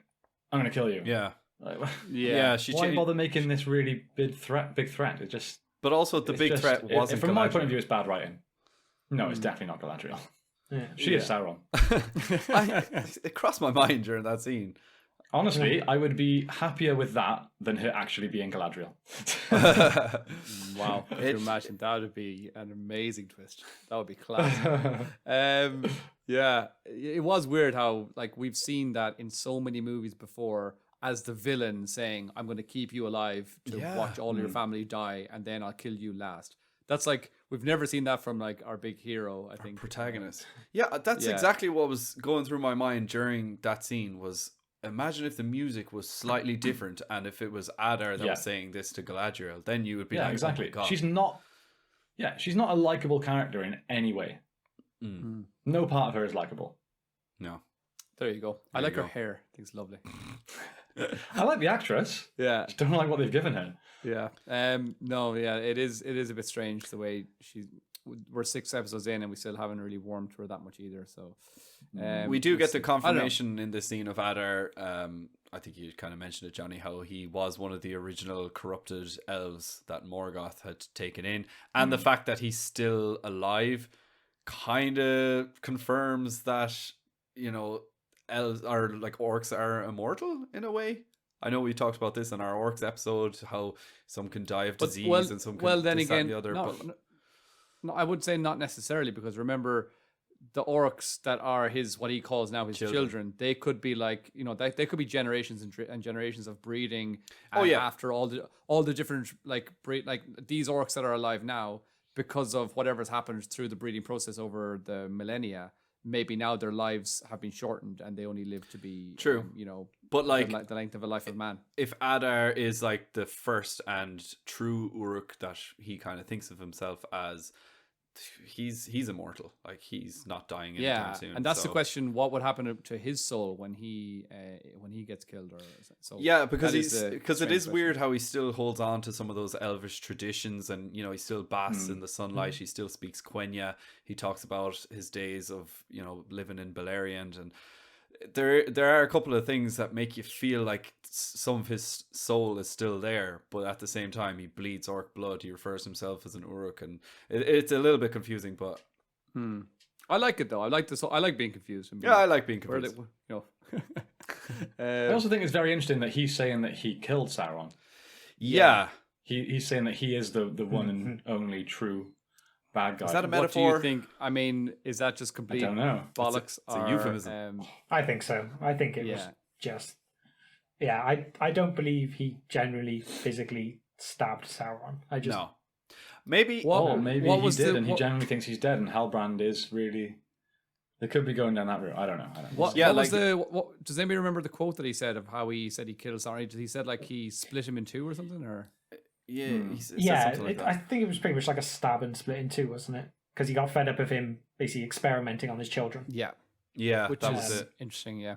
I'm going to kill you. Yeah. Like, Yeah. why bother making this really big threat? It just... But also the big threat wasn't from Galadriel. my point of view, it's bad writing. No, it's definitely not Galadriel. Yeah. She is Sauron. It crossed my mind during that scene. Honestly, I would be happier with that than her actually being Galadriel. Wow. Could you imagine? That would be an amazing twist. That would be class. Yeah. It was weird how, like, we've seen that in so many movies before as the villain saying, I'm going to keep you alive to watch all your family die, and then I'll kill you last. That's like, we've never seen that from like our big hero, I think. Protagonist. Yeah, that's exactly what was going through my mind during that scene was, imagine if the music was slightly different and if it was Adar that was saying this to Galadriel, then you would be like, exactly. oh my God. She's not a likable character in any way. No part of her is likable. No. There you go. I like her hair. I think it's lovely. I like the actress. Yeah. Just don't like what they've given her. Yeah. No, yeah, it is a bit strange the way we're 6 episodes in and we still haven't really warmed to her that much either. So we do get the confirmation in the scene of Adar. I think you kind of mentioned it, Johnny, how he was one of the original corrupted elves that Morgoth had taken in, and the fact that he's still alive kind of confirms that, elves are like orcs are immortal in a way. I know we talked about this in our orcs episode, how some can die of disease and some can then this, that, again, and the other. no, I would say not necessarily, because remember the orcs that are what he calls now his children, they could be like, they could be generations and generations of breeding. After all the different these orcs that are alive now, because of whatever's happened through the breeding process over the millennia, maybe now their lives have been shortened and they only live to be true. But like the length of a life of man. If Adar is like the first and true Uruk that he kind of thinks of himself as, he's immortal. Like he's not dying anytime soon. And that's the question: what would happen to his soul when he gets killed? Because it is weird how he still holds on to some of those elvish traditions, and he still basks in the sunlight. He still speaks Quenya. He talks about his days of living in Beleriand, and there are a couple of things that make you feel like some of his soul is still there, but at the same time he bleeds orc blood. He refers himself as an Uruk, and it's a little bit confusing, but I like it though. I like this. I like being confused. And being, I like being confused. I also think it's very interesting that he's saying that he killed Sauron. Yeah. He's saying that he is the one and only true bad guy. Is that a what metaphor? do you think? I mean, is that just complete I don't know. bollocks? It's a euphemism. I think so. I think it was just. Yeah, I don't believe he generally physically stabbed Sauron. I just No. Maybe. Maybe he did, and he genuinely thinks he's dead, and Halbrand is really. They could be going down that route. I don't know. What was does anybody remember the quote that he said of how he said he killed Sauron? He said like he split him in two or something, or He said yeah, something like that. I think it was pretty much like a stab and split in two, wasn't it? Because he got fed up of him basically experimenting on his children. yeah, Which that is was interesting. Yeah,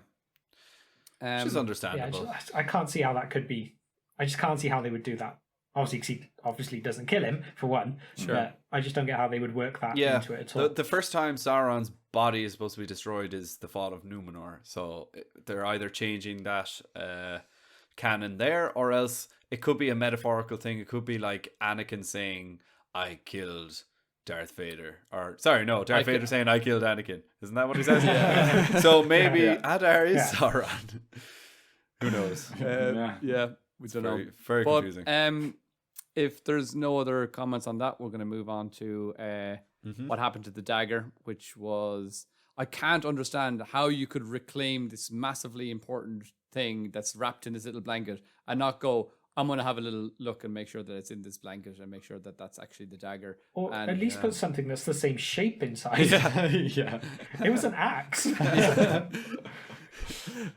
which is understandable. Yeah, I can't see how that could be. I just can't see how they would do that. Obviously, 'cause he obviously doesn't kill him for one. Sure. But I just don't get how they would work that into it at all. The first time Sauron's body is supposed to be destroyed is the fall of Numenor. So they're either changing that canon there, or else it could be a metaphorical thing. It could be like Anakin saying, "I killed Darth Vader," or Darth Vader saying, "I killed Anakin." Isn't that what he says? Yeah. So maybe Adar is Sauron. Who knows? We don't know. Very confusing. If there's no other comments on that, we're going to move on to what happened to the dagger, which was, I can't understand how you could reclaim this massively important thing that's wrapped in this little blanket and not go, I'm going to have a little look and make sure that it's in this blanket and make sure that that's actually the dagger. Or and, at least put something that's the same shape inside. Yeah. It was an axe.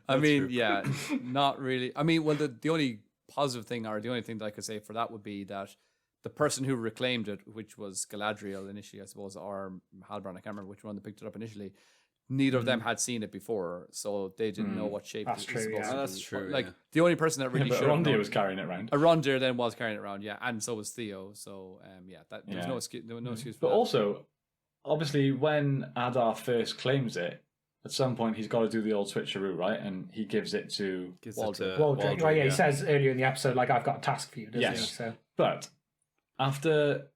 I mean, not really. I mean, well, the only positive thing, or the only thing that I could say for that would be that the person who reclaimed it, which was Galadriel initially, I suppose, or Halbrand, I can't remember which one that picked it up initially, neither of them had seen it before, so they didn't know what shape That's it true, was supposed yeah. to be. That's true, Like, yeah. the only person that really But should have Arondir known, was carrying it around. Arondir then was carrying it around, yeah, and so was Theo, so, there was no excuse, no excuse for But that. also, obviously, when Adar first claims it, at some point he's got to do the old switcheroo, right? And he gives it to Waldrick. Well, he says earlier in the episode, like, I've got a task for you, doesn't he? So. But after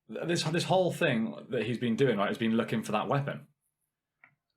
this whole thing that he's been doing, right, has been looking for that weapon.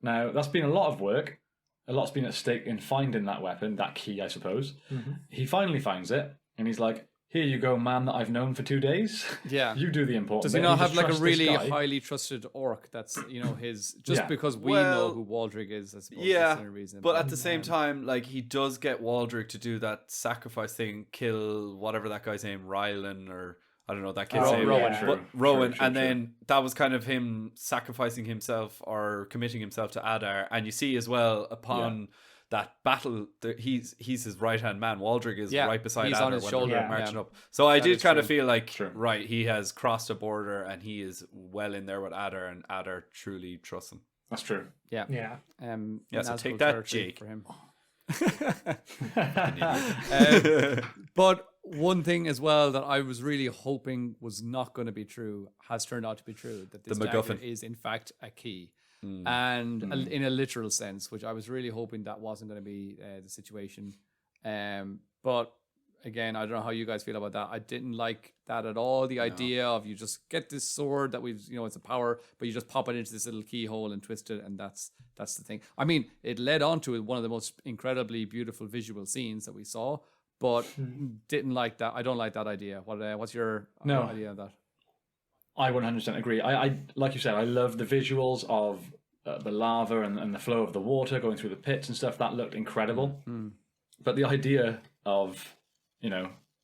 Now, that's been a lot of work. A lot's been at stake in finding that weapon, that key, I suppose. Mm-hmm. He finally finds it, and he's like, here you go, man that I've known for 2 days. Yeah. You do the important Does bit. he not You have just like a trust really this guy. highly trusted orc that's, his, just Yeah. because we know who Waldrick is, I suppose. Yeah, that's the only reason. but at the same time, like, he does get Waldrick to do that sacrifice thing, kill whatever that guy's name, Rylan, or I don't know that kid's name. Rowan. But Rowan, and then that was kind of him sacrificing himself or committing himself to Adar. And you see as well upon that battle, he's his right hand man. Waldrick is right beside he's Adar on his when shoulder, they're marching up. So I did kind of feel like True. right, he has crossed a border and he is well in there with Adar, and Adar truly trusts him. That's true. Yeah. Yeah. So Nazgul take that, territory Jake. for him. But one thing as well that I was really hoping was not going to be true has turned out to be true, that this The dagger MacGuffin. is in fact a key, and in a literal sense, which I was really hoping that wasn't going to be the situation. But again, I don't know how you guys feel about that. I didn't like that at all. The idea of you just get this sword that we've, it's a power, but you just pop it into this little keyhole and twist it, and that's the thing. I mean, it led on to one of the most incredibly beautiful visual scenes that we saw, but didn't like that. I don't like that idea. What's your idea of that? I 100% agree. I like you said, I love the visuals of the lava and the flow of the water going through the pits and stuff. That looked incredible. But the idea of,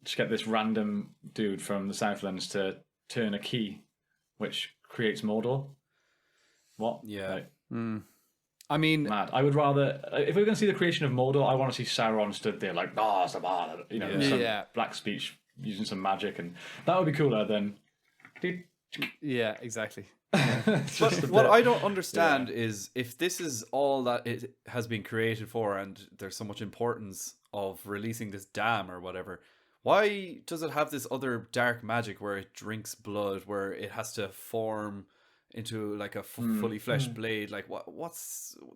just get this random dude from the Southlands to turn a key, which creates Mordor. What? Yeah. Like, I mean, mad. I would rather, if we're going to see the creation of Mordor, I want to see Sauron stood there like, some black speech using some magic, and that would be cooler than. yeah, exactly. But what I don't understand is if this is all that it has been created for, and there's so much importance of releasing this dam or whatever, why does it have this other dark magic where it drinks blood, where it has to form into like a fully fleshed blade. Like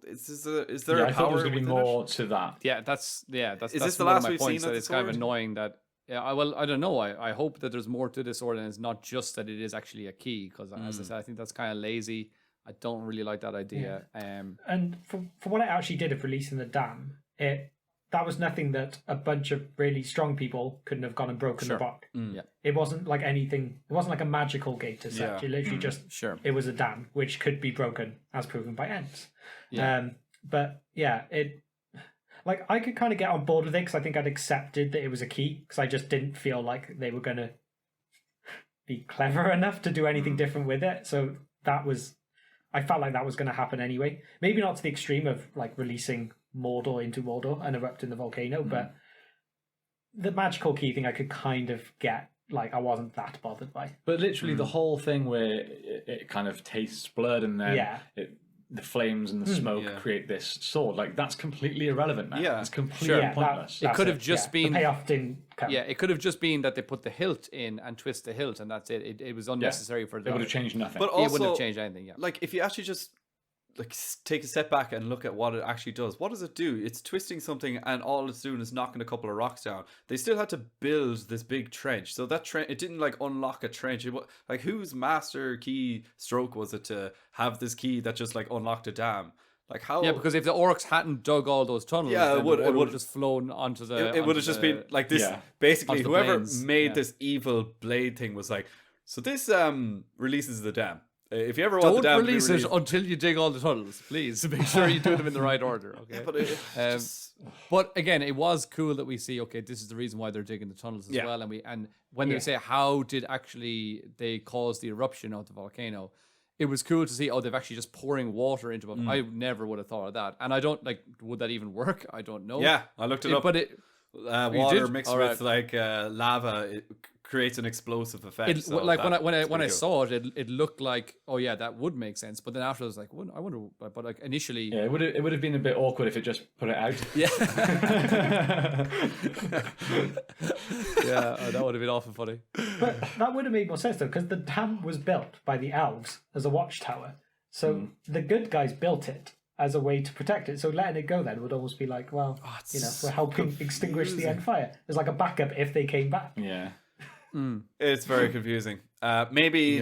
is there a I thought there power was going to be within more it? to that. That's Is that's this the one last of my we've seen points, of that the it's kind of sword? annoying that. Yeah, I don't know. I hope that there's more to this sword, and it's not just that it is actually a key. Because as I said, I think that's kind of lazy. I don't really like that idea. And for what it actually did of releasing the dam, that was nothing that a bunch of really strong people couldn't have gone and broken the block. Yeah. It wasn't like anything. It wasn't like a magical gate as such. Yeah. It literally just it was a dam which could be broken, as proven by Ents. Yeah. But yeah, like I could kind of get on board with it because I think I'd accepted that it was a key because I just didn't feel like they were going to be clever enough to do anything different with it. So I felt like that was going to happen anyway. Maybe not to the extreme of like releasing Mordor into Mordor and erupting the volcano, but the magical key thing I could kind of get. Like I wasn't that bothered by. But literally the whole thing where it kind of tastes blood and then the flames and the smoke create this sword. Like that's completely irrelevant now. Yeah. It's completely pointless. It could have just been the payoff didn't come. Yeah, it could have just been that they put the hilt in and twist the hilt, and that's it. It was unnecessary for It would have changed nothing. But It also, wouldn't have changed anything. Yeah. like if you actually just like take a step back and look at what it actually does. What does it do? It's twisting something, and all it's doing is knocking a couple of rocks down. They still had to build this big trench, so that trench, it didn't like unlock a trench. Like whose master key stroke was it to have this key that just like unlocked a dam? Like how? Yeah, because if the orcs hadn't dug all those tunnels, it would have just flown onto the. It would have just been like this. Basically, onto the whoever plains. made this evil blade thing was like, so this releases the dam. If you ever want the Don't dam release to be it until you dig all the tunnels, please. Make sure you do them in the right order. Okay. but But again, it was cool that we see. Okay, this is the reason why they're digging the tunnels as well. And when they say how did actually they cause the eruption of the volcano, it was cool to see. Oh, they've actually just pouring water into it. I never would have thought of that. And I don't like. Would that even work? I don't know. yeah, I looked it up. But water did? mixed All with right. like lava, it creates an explosive effect. So like when I cool. saw it, it looked like, oh yeah, that would make sense. But then after I was like, I wonder. But like initially, Yeah, it would have been a bit awkward if it just put it out. yeah, that would have been awful funny. But that would have made more sense though, because the dam was built by the elves as a watchtower. So the good guys built it as a way to protect it. So letting it go then would almost be like, well, we're helping extinguish the end fire. It's like a backup if they came back. Yeah. It's very confusing. Maybe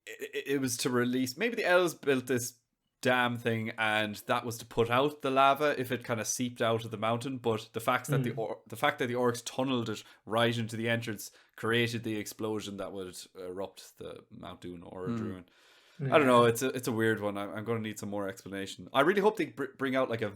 it was to release. Maybe the elves built this dam thing, and that was to put out the lava if it kind of seeped out of the mountain. But the fact that the fact that the orcs tunneled it right into the entrance created the explosion that would erupt the Mount Doom or Druin. I don't know. It's a weird one. I'm going to need some more explanation. I really hope they bring out like what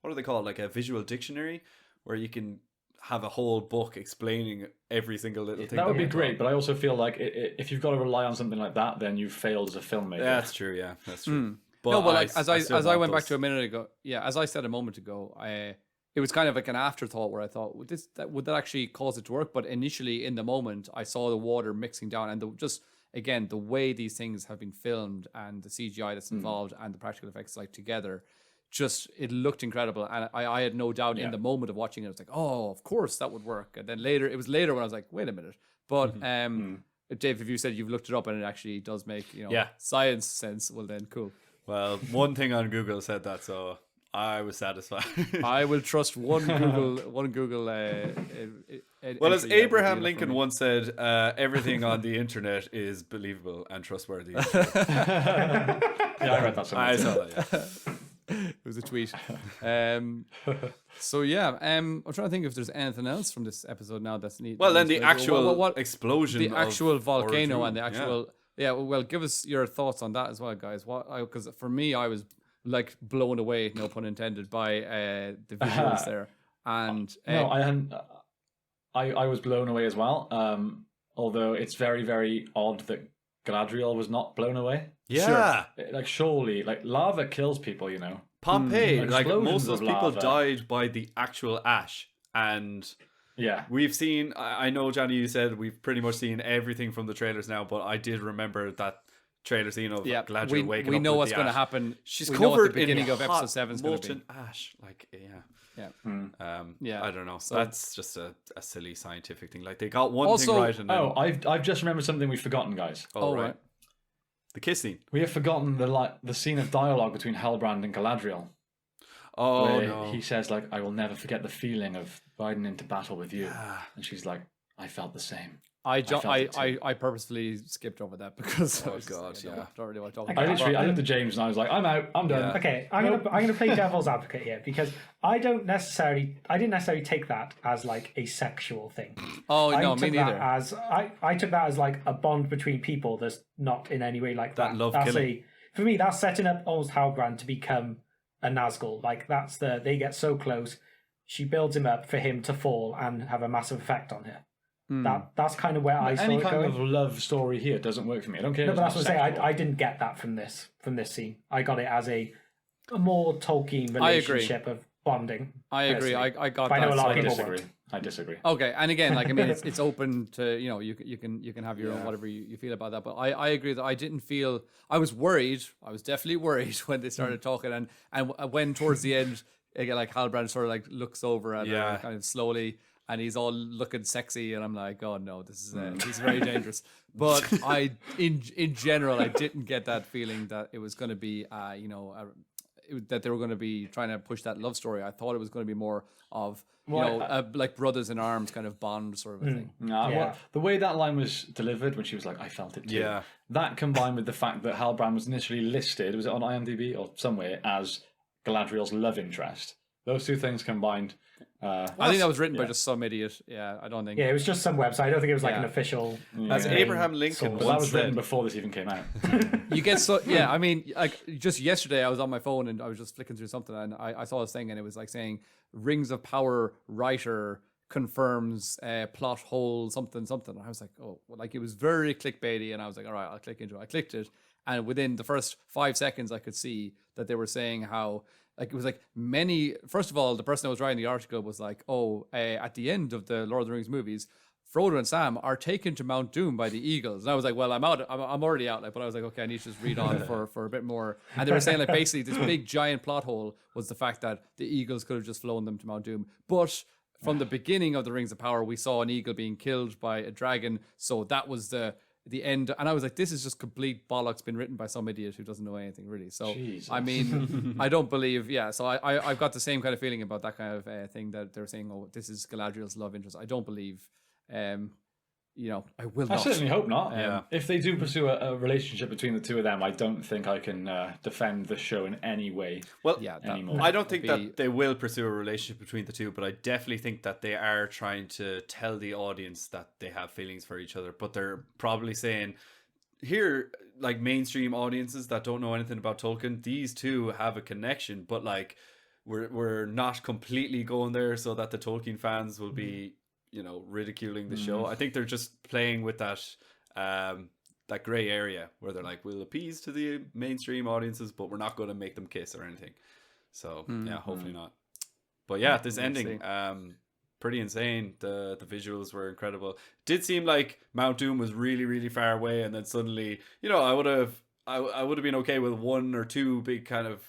do they call it? Like a visual dictionary where you can have a whole book explaining every single little thing. That would be great, but I also feel like if you've got to rely on something like that, then you've failed as a filmmaker. Yeah, that's true. Yeah, that's true. But No, but like as I still went want back to a minute ago, as I said a moment ago, it was kind of like an afterthought where I thought, would that actually cause it to work? But initially, in the moment, I saw the water mixing down, and again, the way these things have been filmed and the CGI that's involved and the practical effects like together, just it looked incredible. And I had no doubt in the moment of watching it. I was like, oh, of course that would work. And then later when I was like, wait a minute. But Dave, if you said you've looked it up and it actually does make science sense, well then cool. Well, one thing on Google said that, so I was satisfied. I will trust one Google. Well, as Abraham Lincoln once said, everything on the internet is believable and trustworthy. Yeah, I read that somewhere. I saw that. Yeah. It was a tweet. So yeah, I'm trying to think if there's anything else from this episode now that's neat. Well, then the actual explosion, the actual volcano, Orudru, and the actual well, give us your thoughts on that as well, guys. Because for me, I was like blown away, no pun intended, by the visuals there. And no, I hadn't. I was blown away as well. Although it's very, very odd that Galadriel was not blown away. Yeah, sure. Like surely, like lava kills people, you know. Pompeii, like most of those people lava. died by the actual ash, and we've seen. I know, Johnny, you said we've pretty much seen everything from the trailers now, but I did remember that trailer scene of Galadriel waking up. We know with what's the going to ash. happen. She's we know what covered the beginning in of hot, episode 7 is going to be. molten ash. Like Yeah. I don't know. So- That's just a silly scientific thing. Like they got one Also- thing right, and then I've just remembered something we've forgotten, guys. Oh, right. The kiss scene. We have forgotten the scene of dialogue between Halbrand and Galadriel. Oh where no. he says like, "I will never forget the feeling of riding into battle with you," and she's like, "I felt the same." I felt it too. purposefully skipped over that because I was God, just, yeah. don't really want to talk Okay, about it. I looked at James and I was like, "I'm out. I'm done." Yeah. Okay, I'm gonna play devil's advocate here because I didn't necessarily take that as like a sexual thing. Oh I no, took me neither. that as I took that as like a bond between people that's not in any way like That that. love That's killing. for me, that's setting up almost Halbrand to become a Nazgul. Like they get so close, she builds him up for him to fall and have a massive effect on her. That's kind of where I saw Any it kind going. of love story here doesn't work for me. I don't care. No, if but it's that's not what I'm saying. sexual. I didn't get that from this scene. I got it as a more Tolkien I agree. relationship of bonding. I agree. personally. I got But I that. know a lot so of I people just- won't. I disagree. Okay, and again, like I mean, it's open to you can have your own whatever you feel about that. But I agree that I didn't feel I was worried. I was definitely worried when they started talking, and when towards the end, again, like Halbrand sort of like looks over at her kind of slowly, and he's all looking sexy, and I'm like, oh no, this is very dangerous. But in general, I didn't get that feeling that it was going to be that they were going to be trying to push that love story. I thought it was going to be more of like brothers in arms kind of bond sort of a thing. Nah, Yeah. well, the way that line was delivered when she was like, "I felt it too." Yeah. That combined with the fact that Halbrand was initially listed, was it on IMDb or somewhere, as Galadriel's love interest. Those two things combined. I think that was written by just some idiot. Yeah, I don't think. Yeah, it was just some website. I don't think it was like an Yeah. official. As Yeah. Abraham Lincoln But But that once was written said, before this even came out. You get so yeah. I mean, like just yesterday, I was on my phone and I was just flicking through something, and I saw this thing, and it was like saying "Rings of Power" writer confirms plot hole something. And I was like, oh, well, like it was very clickbaity, and I was like, all right, I'll click into it. I clicked it, and within the first 5 seconds, I could see that they were saying how. Like it was like many. First of all, the person that was writing the article was like, "Oh, at the end of the Lord of the Rings movies, Frodo and Sam are taken to Mount Doom by the eagles." And I was like, "Well, I'm out. I'm already out." Like, but I was like, "Okay, I need to just read on for a bit more." And they were saying like basically this big giant plot hole was the fact that the eagles could have just flown them to Mount Doom, but from the beginning of the Rings of Power, we saw an eagle being killed by a dragon, so that was the end. And I was like, this is just complete bollocks been written by some idiot who doesn't know anything really. So Jesus. I mean, I don't believe. Yeah, so I've got the same kind of feeling about that kind of thing that they're saying. Oh, this is Galadriel's love interest. I don't believe. I will I not. certainly hope not. Yeah. If they do pursue a relationship between the two of them, I don't think I can defend the show in any way. well, Yeah, that, anymore. I don't think be- that they will pursue a relationship between the two, but I definitely think that they are trying to tell the audience that they have feelings for each other. But they're probably saying, here, like mainstream audiences that don't know anything about Tolkien, these two have a connection, but like we're not completely going there so that the Tolkien fans will be, ridiculing the show. I think they're just playing with that gray area where they're like, we'll appease to the mainstream audiences, but we're not going to make them kiss or anything. So yeah, hopefully not. But yeah, this ending, pretty insane. The visuals were incredible. Did seem like Mount Doom was really, really far away, and then suddenly, I would have been okay with one or two big kind of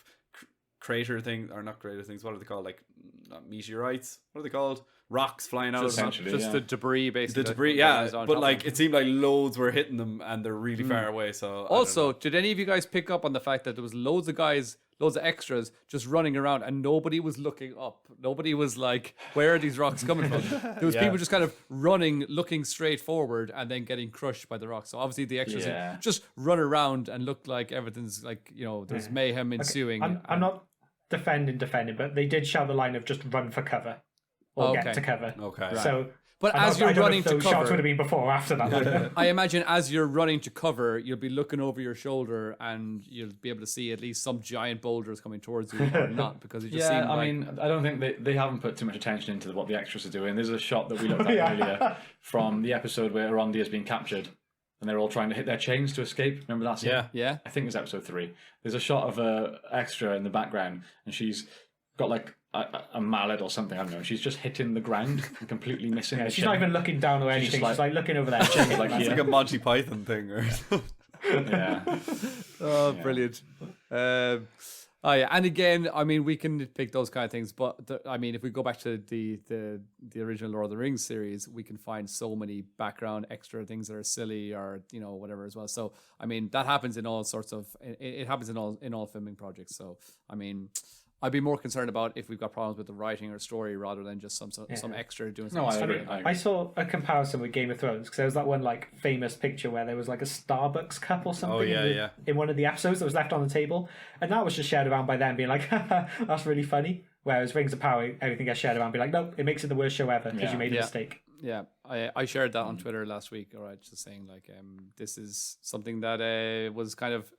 crater things, or not crater things. What are they called? Like not meteorites. What are they called? Rocks flying out of them. Essentially, just yeah. the debris, basically. The debris, that is yeah. on But top like, of it seemed like loads were hitting them, and they're really far away. So I don't Also, know. did any of you guys pick up on the fact that there was loads of extras just running around and nobody was looking up? Nobody was like, where are these rocks coming from? There was people just kind of running, looking straight forward and then getting crushed by the rocks. So obviously the extras just run around and look like everything's like, there's mayhem ensuing. I'm not defending, but they did shout the line of just run for cover or Okay. get to cover. Okay. So, But I as don't- you're I don't know running if to those shots would cover, have been before or after that. line. I imagine as you're running to cover, you'll be looking over your shoulder and you'll be able to see at least some giant boulders coming towards you or not, because it just Yeah, seemed I like... mean, I don't think they haven't put too much attention into what the extras are doing. There's a shot that we looked at Yeah. earlier from the episode where Arondir has been captured, and they're all trying to hit their chains to escape. Remember that scene? Yeah. Yeah. I think it's episode 3. There's a shot of a extra in the background, and she's got like a mallet or something. I don't know. She's just hitting the ground and completely missing her She's chin. not even looking down or She's anything. just She's like looking over there. She's like, It's like a Monty Python thing or something. Yeah. Oh, brilliant. Oh yeah, and again, I mean, we can pick those kind of things, but I mean, if we go back to the original Lord of the Rings series, we can find so many background extra things that are silly or whatever as well. So I mean, that happens in all sorts of it happens in all filming projects. So I mean, I'd be more concerned about if we've got problems with the writing or story rather than just some extra doing something. No, I stupid. agree. I saw a comparison with Game of Thrones because there was that one like famous picture where there was like a Starbucks cup or something in one of the episodes that was left on the table, and that was just shared around by them being like, that's really funny. Whereas Rings of Power, everything gets shared around, be like, nope, it makes it the worst show ever because you made a mistake. Yeah, I shared that on Twitter last week. All right, just saying like, this is something that was kind of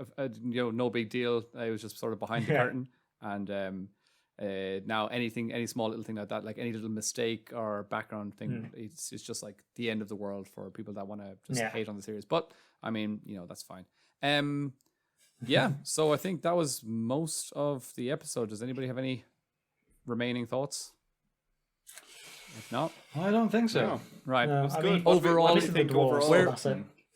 no big deal. It was just sort of behind the curtain. And now any small little thing like that, like any little mistake or background thing, it's just like the end of the world for people that want to just hate on the series. But I mean, that's fine. Yeah. So I think that was most of the episode. Does anybody have any remaining thoughts? If not, I don't think so. no. Right. I mean, Overall, what do you think overall?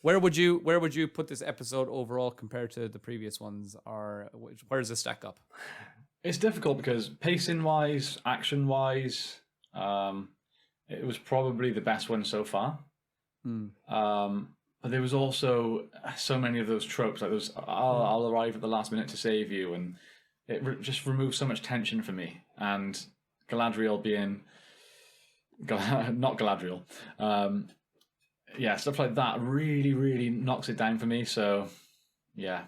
where would you put this episode overall compared to the previous ones? Or where does it stack up? It's difficult because pacing wise, action wise, it was probably the best one so far. But there was also so many of those tropes, like those I'll arrive at the last minute to save you, and it just removed so much tension for me. And Galadriel being not Galadriel, stuff like that really, really knocks it down for me. So, yeah.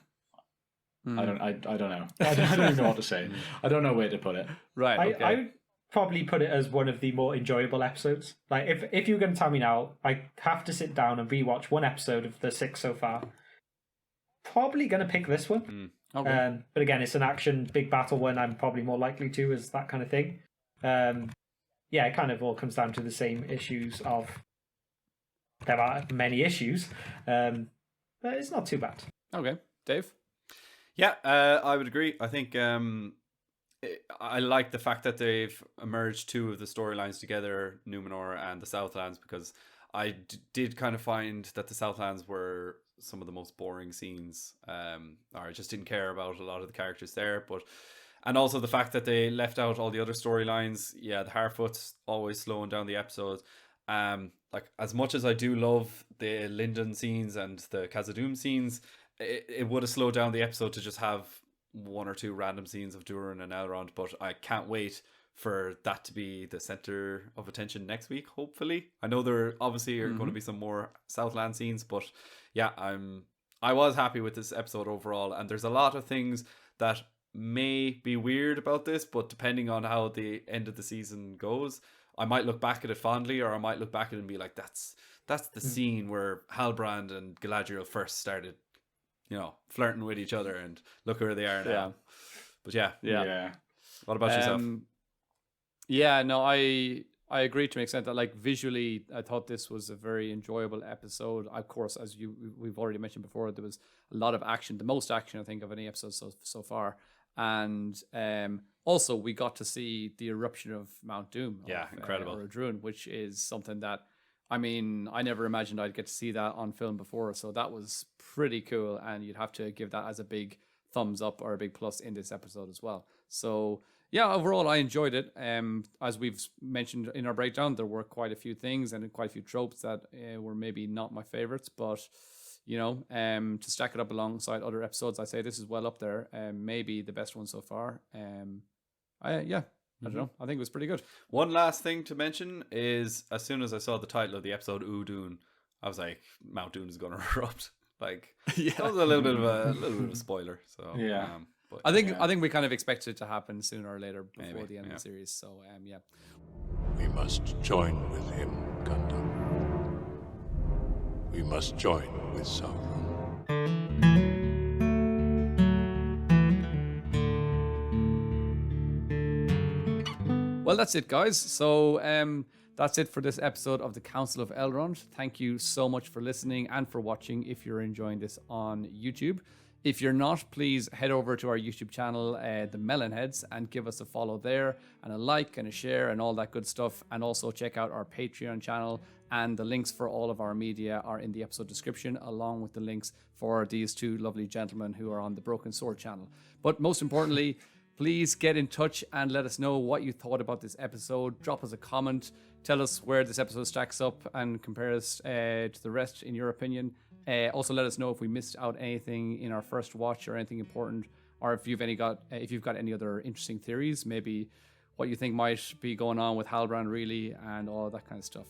I don't know. I don't even know what to say. I don't know where to put it. Right. Okay. I would probably put it as one of the more enjoyable episodes. Like if you're going to tell me now, I have to sit down and rewatch one episode of the 6 so far. Probably going to pick this one. Okay. But again, it's an action big battle one. I'm probably more likely to as that kind of thing. It kind of all comes down to the same issues of there are many issues, but it's not too bad. Okay, Dave. Yeah, I would agree. I think I like the fact that they've merged two of the storylines together, Numenor and the Southlands, because I did kind of find that the Southlands were some of the most boring scenes. Or I just didn't care about a lot of the characters there. And also the fact that they left out all the other storylines. Yeah, the Harfoot's always slowing down the episodes. Like as much as I do love the Linden scenes and the Khazad-dûm scenes, it would have slowed down the episode to just have one or two random scenes of Durin and Elrond, but I can't wait for that to be the center of attention next week, hopefully. I know there obviously are going to be some more Southland scenes, but yeah, I was happy with this episode overall, and there's a lot of things that may be weird about this, but depending on how the end of the season goes, I might look back at it fondly, or I might look back at it and be like, that's the scene where Halbrand and Galadriel first started flirting with each other, and look where they are now. Yeah. But yeah. What about yourself? I agree to an extent that like visually, I thought this was a very enjoyable episode. Of course, as we've already mentioned before, there was a lot of action, the most action I think of any episode so far, and also we got to see the eruption of Mount Doom. Yeah, incredible. Eruption, which is something that, I mean, I never imagined I'd get to see that on film before, so that was pretty cool, and you'd have to give that as a big thumbs up or a big plus in this episode as well. So yeah, overall I enjoyed it. As we've mentioned in our breakdown, there were quite a few things and quite a few tropes that were maybe not my favorites, but to stack it up alongside other episodes, I'd say this is well up there, maybe the best one so far. I don't know. I think it was pretty good. One last thing to mention is, as soon as I saw the title of the episode, Udun, I was like, Mount Doom is going to erupt. Like, that was a little bit of a spoiler. So yeah, but I think we kind of expected it to happen sooner or later before the end of the series. So yeah. We must join with him, Gundam. We must join with Sauron. Well, that's it, guys. So that's it for this episode of the Council of Elrond. Thank you so much for listening and for watching if you're enjoying this on YouTube. If you're not, please head over to our YouTube channel, the Mellon Heads, and give us a follow there, and a like and a share and all that good stuff. And also check out our Patreon channel, and the links for all of our media are in the episode description, along with the links for these two lovely gentlemen who are on the Broken Sword channel. But most importantly, please get in touch and let us know what you thought about this episode. Drop us a comment. Tell us where this episode stacks up and compares to the rest in your opinion. Also, let us know if we missed out anything in our first watch or anything important, or if you've got any other interesting theories, maybe what you think might be going on with Halbrand really, and all that kind of stuff.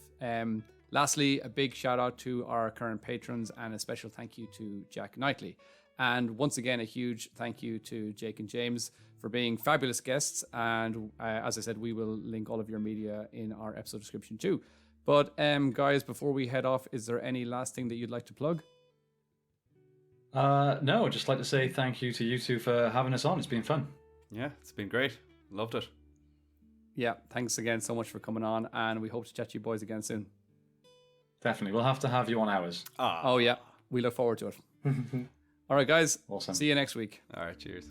Lastly, a big shout out to our current patrons and a special thank you to Jack Knightley. And once again, a huge thank you to Jake and James for being fabulous guests. And as I said, we will link all of your media in our episode description too. But guys, before we head off, is there any last thing that you'd like to plug? No, I'd just like to say thank you to you two for having us on. It's been fun. Yeah, it's been great. Loved it. Yeah, thanks again so much for coming on, and we hope to chat to you boys again soon. Definitely. We'll have to have you on ours. Oh yeah, we look forward to it. All right, guys. Awesome. See you next week. All right, cheers.